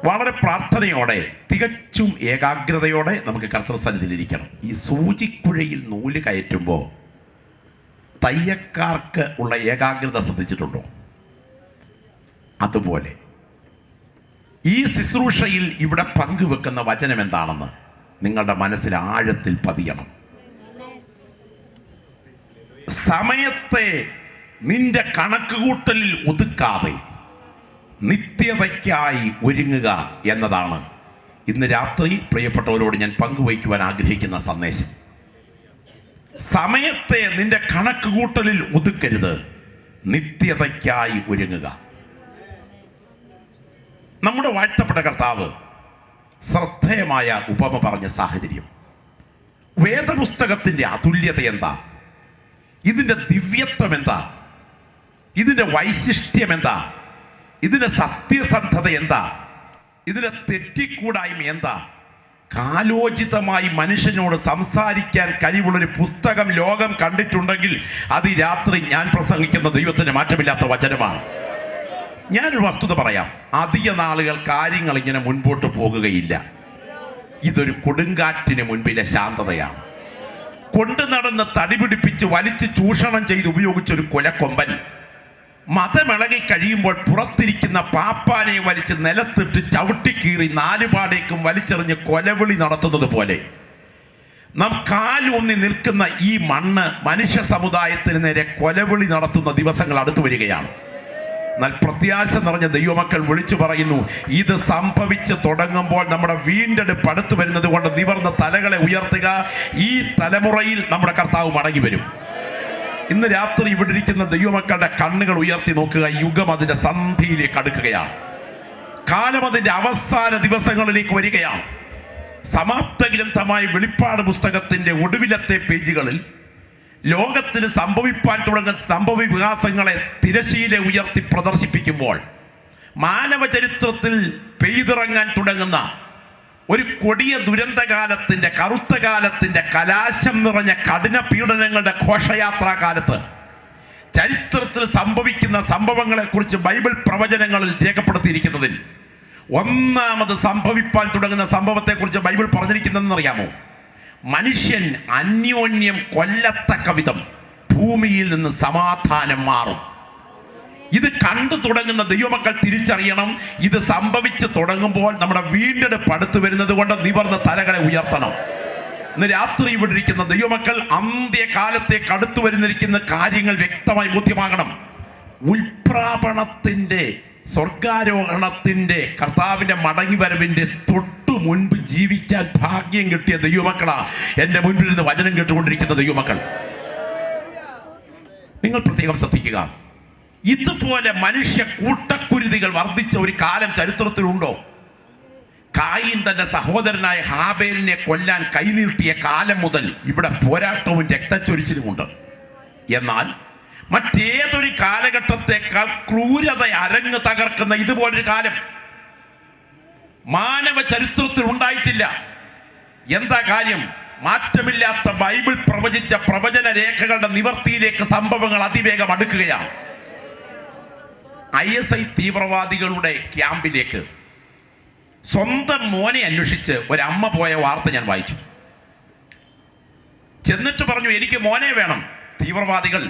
വളരെ പ്രാർത്ഥനയോടെ തികച്ചും ഏകാഗ്രതയോടെ നമുക്ക് കർത്തൃസന്നിധിയിലിരിക്കണം. ഈ സൂചിക്കുഴയിൽ നൂല് കയറ്റുമ്പോൾ തയ്യക്കാർക്ക് ഉള്ള ഏകാഗ്രത ശ്രദ്ധിച്ചിട്ടുണ്ടോ? അതുപോലെ ഈ ശുശ്രൂഷയിൽ ഇവിടെ പങ്കുവെക്കുന്ന വചനം എന്താണെന്ന് നിങ്ങളുടെ മനസ്സിൽ ആഴത്തിൽ പതിയണം. സമയത്തെ നിന്റെ കണക്കുകൂട്ടലിൽ ഒതുക്കാതെ നിത്യതയ്ക്കായി ഒരുങ്ങുക എന്നതാണ് ഇന്ന് രാത്രി പ്രിയപ്പെട്ടവരോട് ഞാൻ പങ്കുവയ്ക്കുവാൻ ആഗ്രഹിക്കുന്ന സന്ദേശം. സമയത്തെ നിന്റെ കണക്കുകൂട്ടലിൽ ഒതുക്കരുത്, നിത്യതയ്ക്കായി ഒരുങ്ങുക. നമ്മുടെ വാഴ്ത്തപ്പെട്ട കർത്താവ് ശ്രദ്ധേയമായ ഉപമ പറഞ്ഞ സാഹചര്യം, വേദപുസ്തകത്തിൻ്റെ അതുല്യത എന്താ, ഇതിൻ്റെ ദിവ്യത്വം എന്താ, ഇതിൻ്റെ വൈശിഷ്ട്യം എന്താ, ഇതിൻ്റെ സത്യസന്ധത എന്താ, ഇതിൻ്റെ തെറ്റിക്കൂടായ്മ എന്താ, കാലോചിതമായി മനുഷ്യനോട് സംസാരിക്കാൻ കഴിവുള്ളൊരു പുസ്തകം ലോകം കണ്ടിട്ടുണ്ടെങ്കിൽ അത് ഈ രാത്രി ഞാൻ പ്രസംഗിക്കുന്ന ദൈവത്തിന് മാറ്റമില്ലാത്ത വചനമാണ്. ഞാനൊരു വസ്തുത പറയാം, അധിക നാളുകൾ കാര്യങ്ങൾ ഇങ്ങനെ മുൻപോട്ട് പോകുകയില്ല. ഇതൊരു കൊടുങ്കാറ്റിന് മുൻപിലെ ശാന്തതയാണ്. കൊണ്ടു നടന്ന് തടിപിടിപ്പിച്ച് വലിച്ച് ചൂഷണം ചെയ്ത് ഉപയോഗിച്ചൊരു കൊലക്കൊമ്പൻ മതമിളകി കഴിയുമ്പോൾ പുറത്തിരിക്കുന്ന പാപ്പാനെ വലിച്ച് നിലത്തിട്ട് ചവിട്ടിക്കീറി നാലുപാടേക്കും വലിച്ചെറിഞ്ഞ് കൊലവിളി നടത്തുന്നത് പോലെ നാം കാലൂന്നി നിൽക്കുന്ന ഈ മണ്ണ് മനുഷ്യ സമുദായത്തിന് നേരെ കൊലവിളി നടത്തുന്ന ദിവസങ്ങൾ അടുത്തു വരികയാണ്. എന്നാൽ പ്രത്യാശ നിറഞ്ഞ ദൈവമക്കൾ വിളിച്ചു പറയുന്നു, ഇത് സംഭവിച്ച് തുടങ്ങുമ്പോൾ നമ്മുടെ വീണ്ടെടുപ്പ് അടുത്തു വരുന്നത് കൊണ്ട് നിവർന്ന തലകളെ ഉയർത്തുക. ഈ തലമുറയിൽ നമ്മുടെ കർത്താവ് മടങ്ങി വരും. ഇന്ന് രാത്രി ഇവിടെ ഇരിക്കുന്ന ദൈവമക്കളുടെ കണ്ണുകൾ ഉയർത്തി നോക്കുക. യുഗം അതിൻ്റെ സന്ധിയിലേക്ക് അടുക്കുകയാണ്. കാലം അതിൻ്റെ അവസാന ദിവസങ്ങളിലേക്ക് വരികയാണ്. സമാപ്ത ഗ്രന്ഥമായ വെളിപ്പാട് പുസ്തകത്തിൻ്റെ ഒടുവിലത്തെ പേജുകളിൽ ലോകത്തിന് സംഭവിപ്പാൻ തുടങ്ങുന്ന സംഭവ വികാസങ്ങളെ തിരശീല ഉയർത്തി പ്രദർശിപ്പിക്കുമ്പോൾ മാനവ ചരിത്രത്തിൽ പെയ്തിറങ്ങാൻ തുടങ്ങുന്ന ഒരു കൊടിയ ദുരന്തകാലത്തിൻ്റെ, കറുത്ത കാലത്തിൻ്റെ, കലാശം നിറഞ്ഞ കഠിന പീഡനങ്ങളുടെ ഘോഷയാത്രാ കാലത്ത് ചരിത്രത്തിൽ സംഭവിക്കുന്ന സംഭവങ്ങളെക്കുറിച്ച് ബൈബിൾ പ്രവചനങ്ങളിൽ രേഖപ്പെടുത്തിയിരിക്കുന്നതിൽ ഒന്നാമത് സംഭവിപ്പാൻ തുടങ്ങുന്ന സംഭവത്തെക്കുറിച്ച് ബൈബിൾ പറഞ്ഞിരിക്കുന്നതെന്നറിയാമോ? മനുഷ്യൻ അന്യോന്യം കൊല്ലത്തക്ക വിധം ഭൂമിയിൽ നിന്ന് സമാധാനം മാറും. ഇത് കണ്ടു തുടങ്ങുന്ന ദൈവമക്കൾ തിരിച്ചറിയണം, ഇത് സംഭവിച്ചു തുടങ്ങുമ്പോൾ നമ്മുടെ വീണ്ടെടുപ്പ് അടുത്ത് വരുന്നത് കൊണ്ട് നിവർന്ന തലകളെ ഉയർത്തണം. ഇന്ന് രാത്രി ഇവിടെ ഇരിക്കുന്ന ദൈവമക്കൾ അന്ത്യകാലത്തേക്ക് അടുത്തു വരുന്നിരിക്കുന്ന കാര്യങ്ങൾ വ്യക്തമായി ബോധ്യമാകണം. ഉൽപ്രാപണത്തിൻ്റെ, സ്വർഗാരോഹണത്തിൻ്റെ, കർത്താവിൻ്റെ മടങ്ങിവരവിൻ്റെ തൊട്ടു മുൻപ് ജീവിക്കാൻ ഭാഗ്യം കിട്ടിയ ദൈവമക്കളാ എൻ്റെ മുൻപിൽ നിന്ന് വചനം കേട്ടുകൊണ്ടിരിക്കുന്ന ദൈവമക്കൾ. നിങ്ങൾ പ്രത്യേകം ശ്രദ്ധിക്കുക. ഇതുപോലെ മനുഷ്യ കൂട്ടക്കുരുതികൾ വർദ്ധിച്ച ഒരു കാലം ചരിത്രത്തിലുണ്ടോ? കായീൻ തന്റെ സഹോദരനായ ഹാബേലിനെ കൊല്ലാൻ കൈനീട്ടിയ കാലം മുതൽ ഇവിടെ പോരാട്ടവും രക്തച്ചൊരിച്ചിലുമുണ്ട്. എന്നാൽ മറ്റേതൊരു കാലഘട്ടത്തെക്കാൾ ക്രൂരത അരങ്ങ് തകർക്കുന്ന ഇതുപോലൊരു കാലം മാനവ ചരിത്രത്തിൽ ഉണ്ടായിട്ടില്ല. എന്താ കാര്യം? മാറ്റമില്ലാത്ത ബൈബിൾ പ്രവചിച്ച പ്രവചന രേഖകളുടെ നിവർത്തിയിലേക്ക് സംഭവങ്ങൾ അതിവേഗം അടുക്കുകയാണ്. ISI തീവ്രവാദികളുടെ ക്യാമ്പിലേക്ക് സ്വന്തം മോനെ അന്വേഷിച്ച് ഒരമ്മ പോയ വാർത്ത ഞാൻ വായിച്ചു. ചെന്നിട്ട് പറഞ്ഞു, എനിക്ക് മോനെ വേണം. തീവ്രവാദികൾ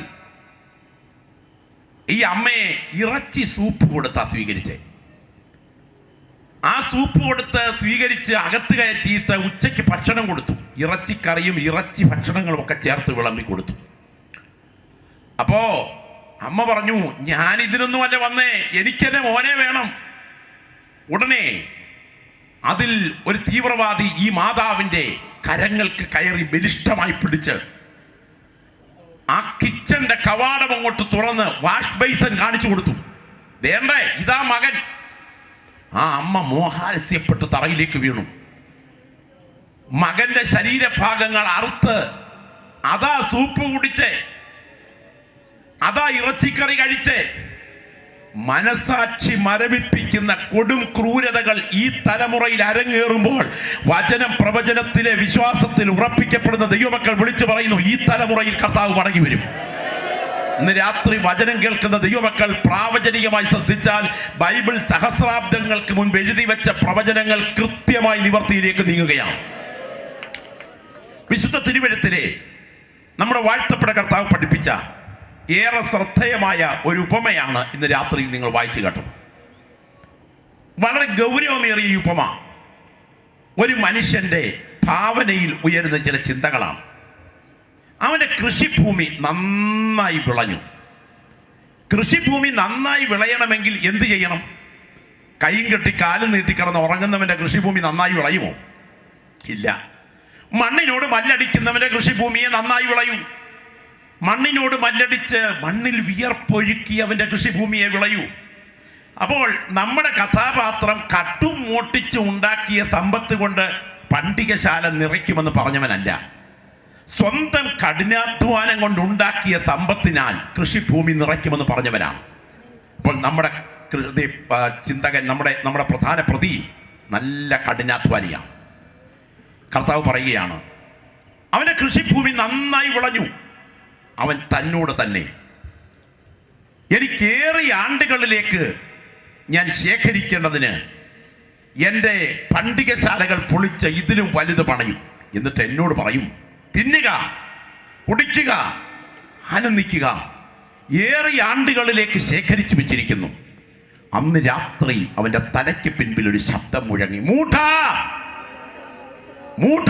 ഈ അമ്മയെ ഇറച്ചി സൂപ്പ് കൊടുത്താ സ്വീകരിച്ചേ. ആ സൂപ്പ് കൊടുത്ത് സ്വീകരിച്ച് അകത്ത് കയറ്റിയിട്ട് ഉച്ചയ്ക്ക് ഭക്ഷണം കൊടുത്തു. ഇറച്ചിക്കറിയും ഇറച്ചി ഭക്ഷണങ്ങളും ഒക്കെ ചേർത്ത് വിളമ്പി കൊടുത്തു. അപ്പോ അമ്മ പറഞ്ഞു, ഞാൻ ഇതിനൊന്നുമല്ല വന്നേ, എനിക്കെന്നെ മോനെ വേണം. ഉടനെ അതിൽ ഒരു തീവ്രവാദി ഈ മാതാവിൻ്റെ കരങ്ങൾക്ക് കയറി ബലിഷ്ഠമായി പിടിച്ച് ആ കിച്ചന്റെ കവാടം അങ്ങോട്ട് തുറന്ന് വാഷ് ബേസൻ കാണിച്ചു കൊടുത്തു. വേണ്ടേ, ഇതാ മകൻ. ആ അമ്മ മോഹാലസ്യപ്പെട്ട് തറയിലേക്ക് വീണു. മകന്റെ ശരീരഭാഗങ്ങൾ അറുത്ത് അതാ സൂപ്പ് കുടിച്ച്, അതാ ഇറച്ചിക്കറി കഴിച്ച്. മനസാക്ഷി മരവിപ്പിക്കുന്ന കൊടും ക്രൂരതകൾ ഈ തലമുറയിൽ അരങ്ങേറുമ്പോൾ വചനം പ്രവചനത്തിലെ വിശ്വാസത്തിൽ ഉറപ്പിക്കപ്പെടുന്ന ദൈവമക്കൾ വിളിച്ചു പറയുന്നു, ഈ തലമുറയിൽ കർത്താവ് മടങ്ങി വരും. ഇന്ന് രാത്രി വചനം കേൾക്കുന്ന ദൈവമക്കൾ പ്രാവചനികമായി ശ്രദ്ധിച്ചാൽ ബൈബിൾ സഹസ്രാബ്ദങ്ങൾക്ക് മുൻപ് എഴുതി വെച്ച പ്രവചനങ്ങൾ കൃത്യമായി നിവർത്തിയിലേക്ക് നീങ്ങുകയാണ്. വിശുദ്ധ തിരുവെഴുത്തിലെ നമ്മുടെ വാഴ്ത്തപ്പെട്ട കർത്താവ് പഠിപ്പിച്ച ഏറെ ശ്രദ്ധേയമായ ഒരു ഉപമയാണ് ഇന്ന് രാത്രി നിങ്ങൾ വായിച്ചു കേട്ടത്. വളരെ ഗൗരവമേറിയ ഈ ഉപമ ഒരു മനുഷ്യൻ്റെ ഭാവനയിൽ ഉയരുന്ന ചില ചിന്തകളാണ്. അവൻ്റെ കൃഷിഭൂമി നന്നായി വിളഞ്ഞു. കൃഷിഭൂമി നന്നായി വിളയണമെങ്കിൽ എന്ത് ചെയ്യണം? കൈയും കെട്ടി കാലും നീട്ടിക്കിടന്ന് ഉറങ്ങുന്നവൻ്റെ കൃഷിഭൂമി നന്നായി വിളയുമോ? ഇല്ല. മണ്ണിനോട് മല്ലടിക്കുന്നവൻ്റെ കൃഷിഭൂമിയെ നന്നായി വിളയൂ. മണ്ണിനോട് മല്ലടിച്ച് മണ്ണിൽ വിയർപ്പൊഴുക്കി അവൻ്റെ കൃഷിഭൂമിയെ വിളയൂ. അപ്പോൾ നമ്മുടെ കഥാപാത്രം കട്ടും മോട്ടിച്ച് ഉണ്ടാക്കിയ സമ്പത്ത് കൊണ്ട് പണ്ടികശാല നിറയ്ക്കുമെന്ന് പറഞ്ഞവനല്ല. സ്വന്തം കഠിനാധ്വാനം കൊണ്ടുണ്ടാക്കിയ സമ്പത്തിനാൽ കൃഷിഭൂമി നിറയ്ക്കുമെന്ന് പറഞ്ഞവനാണ്. അപ്പോൾ നമ്മുടെ ചിന്തകൻ, നമ്മുടെ പ്രധാന പ്രതി നല്ല കഠിനാധ്വാനിയാണ്. കർത്താവ് പറയുകയാണ്, അവൻ്റെ കൃഷിഭൂമി നന്നായി വിളഞ്ഞു. അവൻ തന്നോട് തന്നെ, എനിക്കേറിയ ആണ്ടുകളിലേക്ക് ഞാൻ ശേഖരിക്കേണ്ടതിന് എൻ്റെ പണ്ടികശാലകൾ പൊളിച്ച് ഇതിലും വലുത് പണയും. എന്നിട്ട് എന്നോട് പറയും, തിന്നുക, കുടിക്കുക, ആനന്ദിക്കുക, ഏറിയ ആണ്ടുകളിലേക്ക് ശേഖരിച്ചു വെച്ചിരിക്കുന്നു. അന്ന് രാത്രി അവൻ്റെ തലയ്ക്ക് പിൻപിൽ ഒരു ശബ്ദം മുഴങ്ങി, മൂഢ, മൂഢ,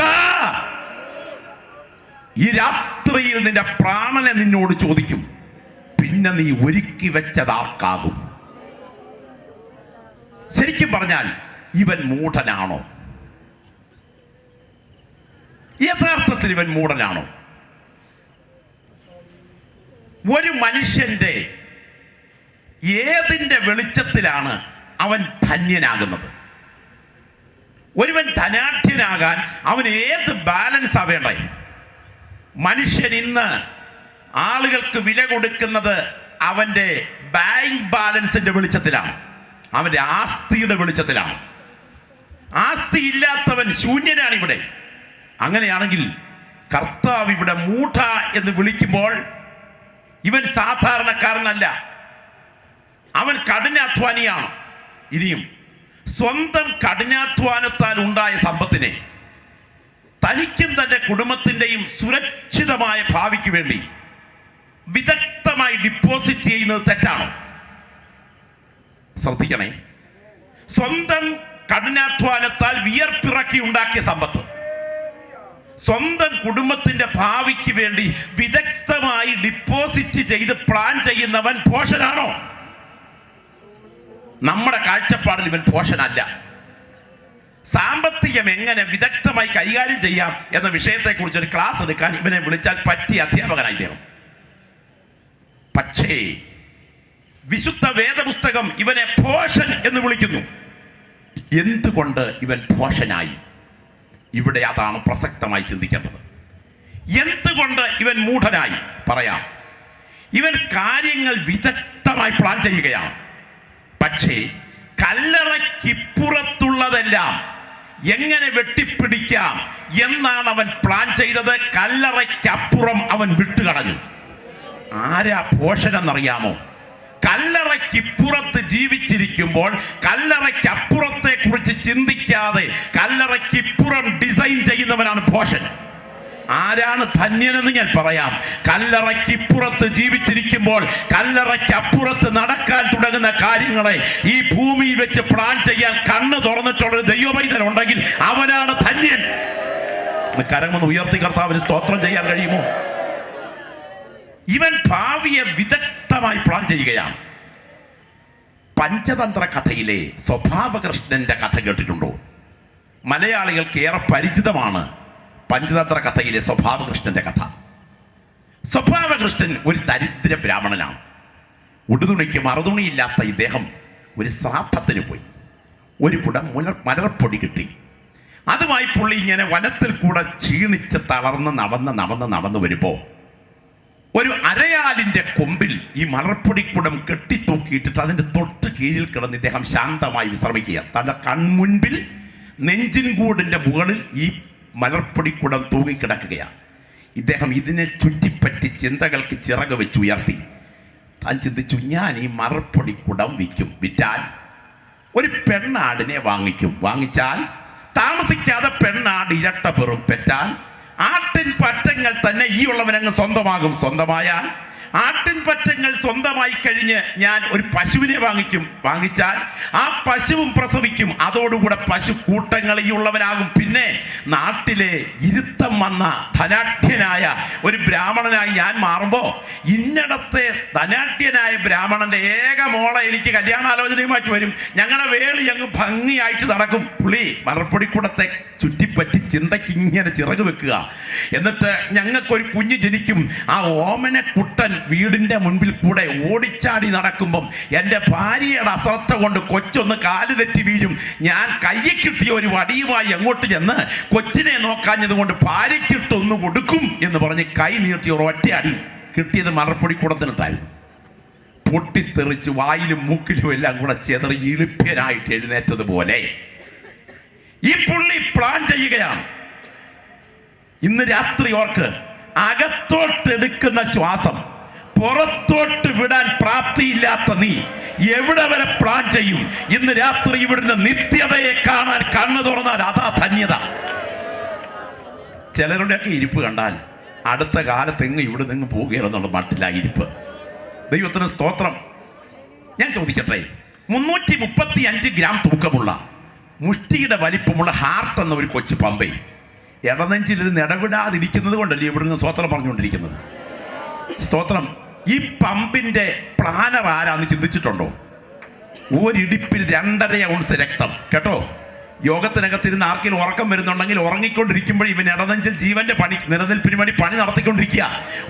ഈ രാത്രിയിൽ നിന്റെ പ്രാണനെ നിന്നോട് ചോദിക്കും, പിന്നെ നീ ഒരുക്കി വെച്ചതാർക്കാകും? ശരിക്കും പറഞ്ഞാൽ ഇവൻ മൂഢനാണോ? യഥാർത്ഥത്തിൽ ഇവൻ മൂഢനാണോ? ഒരു മനുഷ്യന്റെ ഏതിൻ്റെ വെളിച്ചത്തിലാണ് അവൻ ധന്യനാകുന്നത്? ഒരുവൻ ധനാഢ്യനാകാൻ അവന് ഏത് ബാലൻസാ വേണ്ടേ? മനുഷ്യൻ ഇന്ന് ആളുകൾക്ക് വില കൊടുക്കുന്നത് അവൻ്റെ ബാങ്ക് ബാലൻസിന്റെ വെളിച്ചത്തിലാണ്, അവൻ്റെ ആസ്തിയുടെ വെളിച്ചത്തിലാണ്. ആസ്തി ഇല്ലാത്തവൻ ശൂന്യനാണ് ഇവിടെ. അങ്ങനെയാണെങ്കിൽ കർത്താവ് ഇവിടെ മൂഢ എന്ന് വിളിക്കുമ്പോൾ ഇവൻ സാധാരണക്കാരനല്ല, അവൻ കഠിനാധ്വാനിയാണ്. ഇനിയും സ്വന്തം കഠിനാധ്വാനത്താൽ ഉണ്ടായ സമ്പത്തിനെ തനിക്കും തൻ്റെ കുടുംബത്തിൻ്റെയും സുരക്ഷിതമായ ഭാവിക്ക് വേണ്ടി വിദഗ്ധമായി ഡിപ്പോസിറ്റ് ചെയ്യുന്നത് തെറ്റാണോ? ശ്രദ്ധിക്കണേ. സ്വന്തം കഠിനാധ്വാനത്താൽ വിയർപ്പിറക്കി ഉണ്ടാക്കിയ സമ്പത്ത് സ്വന്തം കുടുംബത്തിന്റെ ഭാവിക്ക് വേണ്ടി വിദഗ്ധമായി ഡിപ്പോസിറ്റ് ചെയ്ത് പ്ലാൻ ചെയ്യുന്നവൻ പോഷനാണോ? നമ്മുടെ കാഴ്ചപ്പാടിൽ ഇവൻ പോഷനല്ല. സാമ്പത്തികം എങ്ങനെ വിദഗ്ധമായി കൈകാര്യം ചെയ്യാം എന്ന വിഷയത്തെക്കുറിച്ച് ഒരു ക്ലാസ് എടുക്കാൻ ഇവനെ വിളിച്ചാൽ പറ്റിയ അധ്യാപകനായി ഇദ്ദേഹം. പക്ഷേ വിശുദ്ധ വേദപുസ്തകം ഇവനെ പോഷൻ എന്ന് വിളിക്കുന്നു. എന്തുകൊണ്ട് ഇവൻ പോഷനായി? ഇവിടെ അതാണ് പ്രസക്തമായി ചിന്തിക്കേണ്ടത്. എന്തുകൊണ്ട് ഇവൻ മൂഢനായി? പറയാം. ഇവൻ കാര്യങ്ങൾ വിദഗ്ധമായി പ്ലാൻ ചെയ്യുകയാണ്. പക്ഷേ കല്ലറയ്ക്കിപ്പുറത്തുള്ളതെല്ലാം എങ്ങനെ വെട്ടിപ്പിടിക്കാം എന്നാണ് അവൻ പ്ലാൻ ചെയ്തത്. കല്ലറയ്ക്കപ്പുറം അവൻ വിട്ടുകളഞ്ഞു. ആരാ പോഷനെന്നറിയാമോ? കല്ലറയ്ക്കിപ്പുറത്ത് ജീവിച്ചിരിക്കുമ്പോൾ കല്ലറയ്ക്കപ്പുറത്തെ കുറിച്ച് ചിന്തിക്കാതെ കല്ലറയ്ക്കിപ്പുറം ഡിസൈൻ ചെയ്യുന്നവനാണ് പോഷൻ. ആരാണ് ധന്യനെന്ന് ഞാൻ പറയാം. കല്ലറയ്ക്കിപ്പുറത്ത് ജീവിച്ചിരിക്കുമ്പോൾ കല്ലറയ്ക്കപ്പുറത്ത് നടക്കാൻ തുടങ്ങുന്ന കാര്യങ്ങളെ ഈ ഭൂമിയിൽ വെച്ച് പ്ലാൻ ചെയ്യാൻ കണ്ണ് തുറന്നിട്ടുള്ള ദൈവപൈതൽ ഉണ്ടെങ്കിൽ അവനാണ് ധന്യൻ. കരമൊന്ന് ഉയർത്തി കർത്താവിന് സ്തോത്രം ചെയ്യാൻ കഴിയുമോ? ഇവൻ ഭാവിയെ വിദഗ്ധമായി പ്ലാൻ ചെയ്യുകയാണ്. പഞ്ചതന്ത്ര കഥയിലെ സ്വഭാവകൃഷ്ണന്റെ കഥ കേട്ടിട്ടുണ്ടോ? മലയാളികൾക്ക് ഏറെ പരിചിതമാണ് പഞ്ചതന്ത്ര കഥയിലെ സ്വഭാവകൃഷ്ണന്റെ കഥ. സ്വഭാവകൃഷ്ണൻ ഒരു ദരിദ്ര ബ്രാഹ്മണനാണ്. ഉടുതുണിക്ക് മറുതുണിയില്ലാത്ത ഇദ്ദേഹം ഒരു ശ്രാദ്ധത്തിന് പോയി. ഒരു കുടം മലർപ്പൊടി കിട്ടി. അതുമായി പുള്ളി ഇങ്ങനെ വനത്തിൽ കൂടെ ക്ഷീണിച്ച് തളർന്ന് നടന്ന് വരുമ്പോൾ ഒരു അരയാലിൻ്റെ കൊമ്പിൽ ഈ മലർപ്പൊടിക്കുടം കെട്ടിത്തൂക്കിയിട്ടിട്ട് അതിൻ്റെ തൊട്ട് കീഴിൽ കിടന്ന് ഇദ്ദേഹം ശാന്തമായി വിശ്രമിക്കുക. തൻ്റെ കൺമുൻപിൽ നെഞ്ചിൻകൂടിൻ്റെ മുകളിൽ ഈ മലർപ്പൊടിക്കുടം തൂങ്ങിക്കിടക്കുകയാണ്. ഇദ്ദേഹം ഇതിനെ ചുറ്റിപ്പറ്റി ചിന്തകൾക്ക് ചിറക് വെച്ചുയർത്തി താൻ ചിന്തിച്ചു, ഞാൻ ഈ മറപ്പൊടി കുടം വിറ്റാൽ ഒരു പെണ്ണാടിനെ വാങ്ങിച്ചാൽ താമസിക്കാതെ പെണ്ണാട് ഇരട്ട പെറും പെറ്റാൽ ആട്ടിൻ പറ്റങ്ങൾ തന്നെ ഈ ഉള്ളവനങ്ങ് സ്വന്തമായാൽ ആട്ടിൻ പറ്റങ്ങൾ സ്വന്തമായി കഴിഞ്ഞ് ഞാൻ ഒരു പശുവിനെ വാങ്ങിച്ചാൽ ആ പശുവും പ്രസവിക്കും, അതോടുകൂടെ പശു കൂട്ടങ്ങൾ ഈ ഉള്ളവനാകും. പിന്നെ നാട്ടിലെ ഇരുത്തം വന്ന ധനാഢ്യനായ ഒരു ബ്രാഹ്മണനായി ഞാൻ മാറുമ്പോൾ ഇന്നടത്തെ ധനാഢ്യനായ ബ്രാഹ്മണന്റെ ഏക മോളെ എനിക്ക് കല്യാണാലോചനയുമായിട്ട് വരും. ഞങ്ങളുടെ വേളി അങ്ങ് ഭംഗിയായിട്ട് നടക്കും. പുള്ളി മലർപ്പൊടിക്കൂടത്തെ ചുറ്റിപ്പറ്റി ചിന്തയ്ക്ക് ഇങ്ങനെ ചിറക് വെക്കുക. എന്നിട്ട് ഞങ്ങൾക്കൊരു കുഞ്ഞ് ജനിക്കും. ആ ഓമന കുട്ടൻ വീടിന്റെ മുൻപിൽ കൂടെ ഓടിച്ചാടി നടക്കുമ്പം എൻ്റെ ഭാര്യയുടെ അശ്രദ്ധ കൊണ്ട് കൊച്ചൊന്ന് കാല് തെറ്റി വീഴും. ഞാൻ കയ്യിൽ കിട്ടിയ ഒരു വടിയുമായി അങ്ങോട്ട് ചെന്ന് കൊച്ചിനെ നോക്കാഞ്ഞത് കൊണ്ട് ഭാര്യയ്ക്കിട്ടൊന്ന് കൊടുക്കും എന്ന് പറഞ്ഞ് കൈ നീട്ടി ഒരു ഒറ്റയടി കിട്ടിയത് മലർപ്പൊടിക്കൂടത്തിനിട്ടായിരുന്നു. പൊട്ടിത്തെറിച്ച് വായിലും മൂക്കിലും എല്ലാം കൂടെ ചെതറി ഇളിപ്യനായിട്ട് എഴുന്നേറ്റതുപോലെ ഈ പുള്ളി പ്ലാൻ ചെയ്യുകയാണ്. ഇന്ന് രാത്രി ഓർക്ക്, അകത്തോട്ടെടുക്കുന്ന ശ്വാസം പുറത്തോട്ട് വിടാൻ പ്രാപ്തിയില്ലാത്ത നീ എവിടെ വരെ പ്ലാൻ ചെയ്യും? ഇന്ന് രാത്രി ഇവിടുന്ന് നിത്യതയെ കാണാൻ കണ്ണു തുറന്നാൽ അതാ ധന്യത. ചിലരുടെയൊക്കെ ഇരിപ്പ് കണ്ടാൽ അടുത്ത കാലത്ത് ഇവിടെ നിന്ന് പോവുകയാണെന്നുള്ള മട്ടില്ല ഇരിപ്പ്. ദൈവത്തിന് സ്തോത്രം. ഞാൻ ചോദിക്കട്ടെ, 335 ഗ്രാം തൂക്കമുള്ള മുഷ്ടിയുടെ വലിപ്പമുള്ള ഹാർട്ട് എന്ന ഒരു കൊച്ചു പമ്പൈ ഇടനെഞ്ചിൽ ഇത് ഇടവിടാതിരിക്കുന്നത് കൊണ്ടല്ലേ ഇവിടുന്ന് സ്തോത്രം പറഞ്ഞുകൊണ്ടിരിക്കുന്നത്? സ്തോത്രം. ഈ പമ്പിന്റെ പ്ലാനർ ആരാന്ന് ചിന്തിച്ചിട്ടുണ്ടോ? ഒരിടിപ്പിൽ 2.5 ഔൺസ് രക്തം. കേട്ടോ, യോഗത്തിനകത്തിരുന്ന് ആർക്കെങ്കിലും ഉറക്കം വരുന്നുണ്ടെങ്കിൽ ഉറങ്ങിക്കൊണ്ടിരിക്കുമ്പോൾ ഇവൻ ഇടനെഞ്ചിൽ ജീവന്റെ നിലനിൽപ്പിന് വേണ്ടി പണി നടത്തിക്കൊണ്ടിരിക്കുക.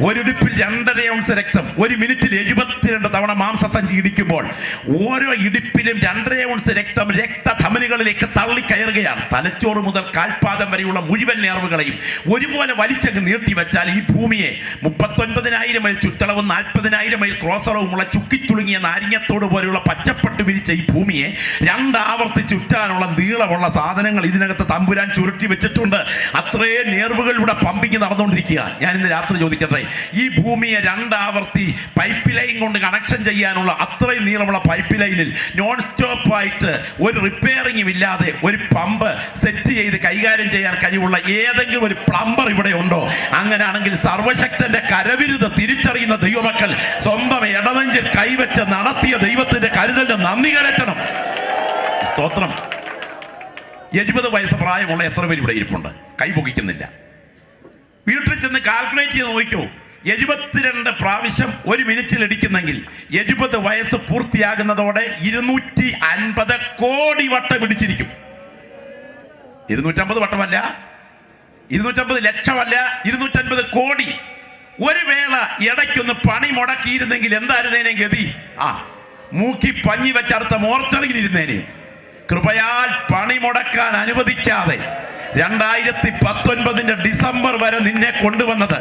ഒരിടിപ്പിൽ 2.5 ഔൺസ് രക്തം. 1 മിനിറ്റിൽ 72 തവണ മാംസസഞ്ചി ഇടിക്കുമ്പോൾ ഓരോ ഇടിപ്പിലും 2.5 ഔൺസ് രക്തം രക്തധമനികളിലേക്ക് തള്ളിക്കയറുകയാണ്. തലച്ചോറ് മുതൽ കാൽപാദം വരെയുള്ള മുഴുവൻ നേർവുകളെയും ഒരുപോലെ വലിച്ചങ്ങ് നീട്ടിവെച്ചാൽ ഈ ഭൂമിയെ 39,000 മൈൽ ചുറ്റളവും 40,000 മൈൽ ക്രോസറവുമുള്ള ചുക്കിച്ചുളുങ്ങിയ നാരിങ്ങത്തോട് പോലെയുള്ള പച്ചപ്പട്ട് വിരിച്ച ഈ ഭൂമിയെ 2 ആവർത്തി ചുറ്റാനുള്ള നീളമുള്ള സാധനങ്ങൾ ഇതിനകത്ത് തമ്പുരാൻ ചുരുട്ടി വെച്ചിട്ടുണ്ട്. അത്രയും നേർവുകളിലൂടെ പമ്പിങ് നടന്നുകൊണ്ടിരിക്കുക. ഞാൻ ഇന്ന് രാത്രി ചോദിക്കട്ടെ, ഈ ഭൂമിയെ 2 ആവർത്തി പൈപ്പ് ലൈൻ കൊണ്ട് കണക്ഷൻ ചെയ്യാനുള്ള അത്രയും നീളമുള്ള പൈപ്പ് ലൈനിൽ നോൺ സ്റ്റോപ്പ് ആയിട്ട് ഒരു റിപ്പയറിംഗും ഇല്ലാതെ ഒരു പമ്പ് സെറ്റ് ചെയ്ത് കൈകാര്യം ചെയ്യാൻ കഴിവുള്ള ഏതെങ്കിലും ഒരു പ്ലംബർ ഇവിടെ ഉണ്ടോ? അങ്ങനെയാണെങ്കിൽ സർവശക്തന്റെ കരവിരുത് തിരിച്ചറിയുന്ന ദൈവമക്കൾ സ്വന്തം ഇടനെഞ്ചിൽ കൈവച്ച് നടത്തിയ ദൈവത്തിന്റെ കരുതലിന് നന്ദി കരറ്റണം. സ്തോത്രം. 70 വയസ്സ് പ്രായമുള്ള എത്ര പേര് ഇവിടെ ഇരിപ്പുണ്ട്? കൈ പൊക്കിക്കുന്നില്ല. വീട്ടിൽ ചെന്ന് കാൽക്കുലേറ്റ് ചെയ്ത് നോക്കിക്കോ. 72 പ്രാവശ്യം 1 മിനിറ്റിൽ ഇടിക്കുന്നെങ്കിൽ 70 വയസ്സ് പൂർത്തിയാകുന്നതോടെ 250 കോടി വട്ടം ഇടിച്ചിരിക്കും. 250 വട്ടമല്ല, 250 ലക്ഷമല്ല, 250 കോടി. ഒരു വേള ഇടയ്ക്കൊന്ന് പണി മുടക്കിയിരുന്നെങ്കിൽ എന്തായിരുന്നേനെ ഗതി? മൂക്കി പഞ്ഞി വെച്ചടുത്ത മോർച്ചറിയിലിരുന്നേനെ. കൃപയാൽ പണി മുടക്കാൻ അനുവദിക്കാതെ 2019 ഡിസംബർ വരെ നിന്നെ കൊണ്ടുവന്നത്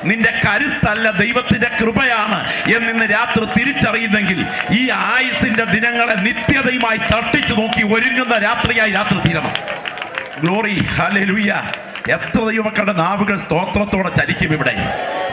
നിന്റെ കരുത്തല്ല, ദൈവത്തിന്റെ കൃപയാണ് എന്നിന്ന് രാത്രി തിരിച്ചറിയുന്നെങ്കിൽ ഈ ആയുസിന്റെ ദിനങ്ങളെ നിത്യതയുമായി തട്ടിച്ചു നോക്കി ഒരുങ്ങുന്ന രാത്രിയായി രാത്രി തീരണം. Glory, hallelujah. എത്ര ദൈവമക്കളുടെ നാവുകൾ സ്തോത്രത്തോടെ ചലിക്കും ഇവിടെ.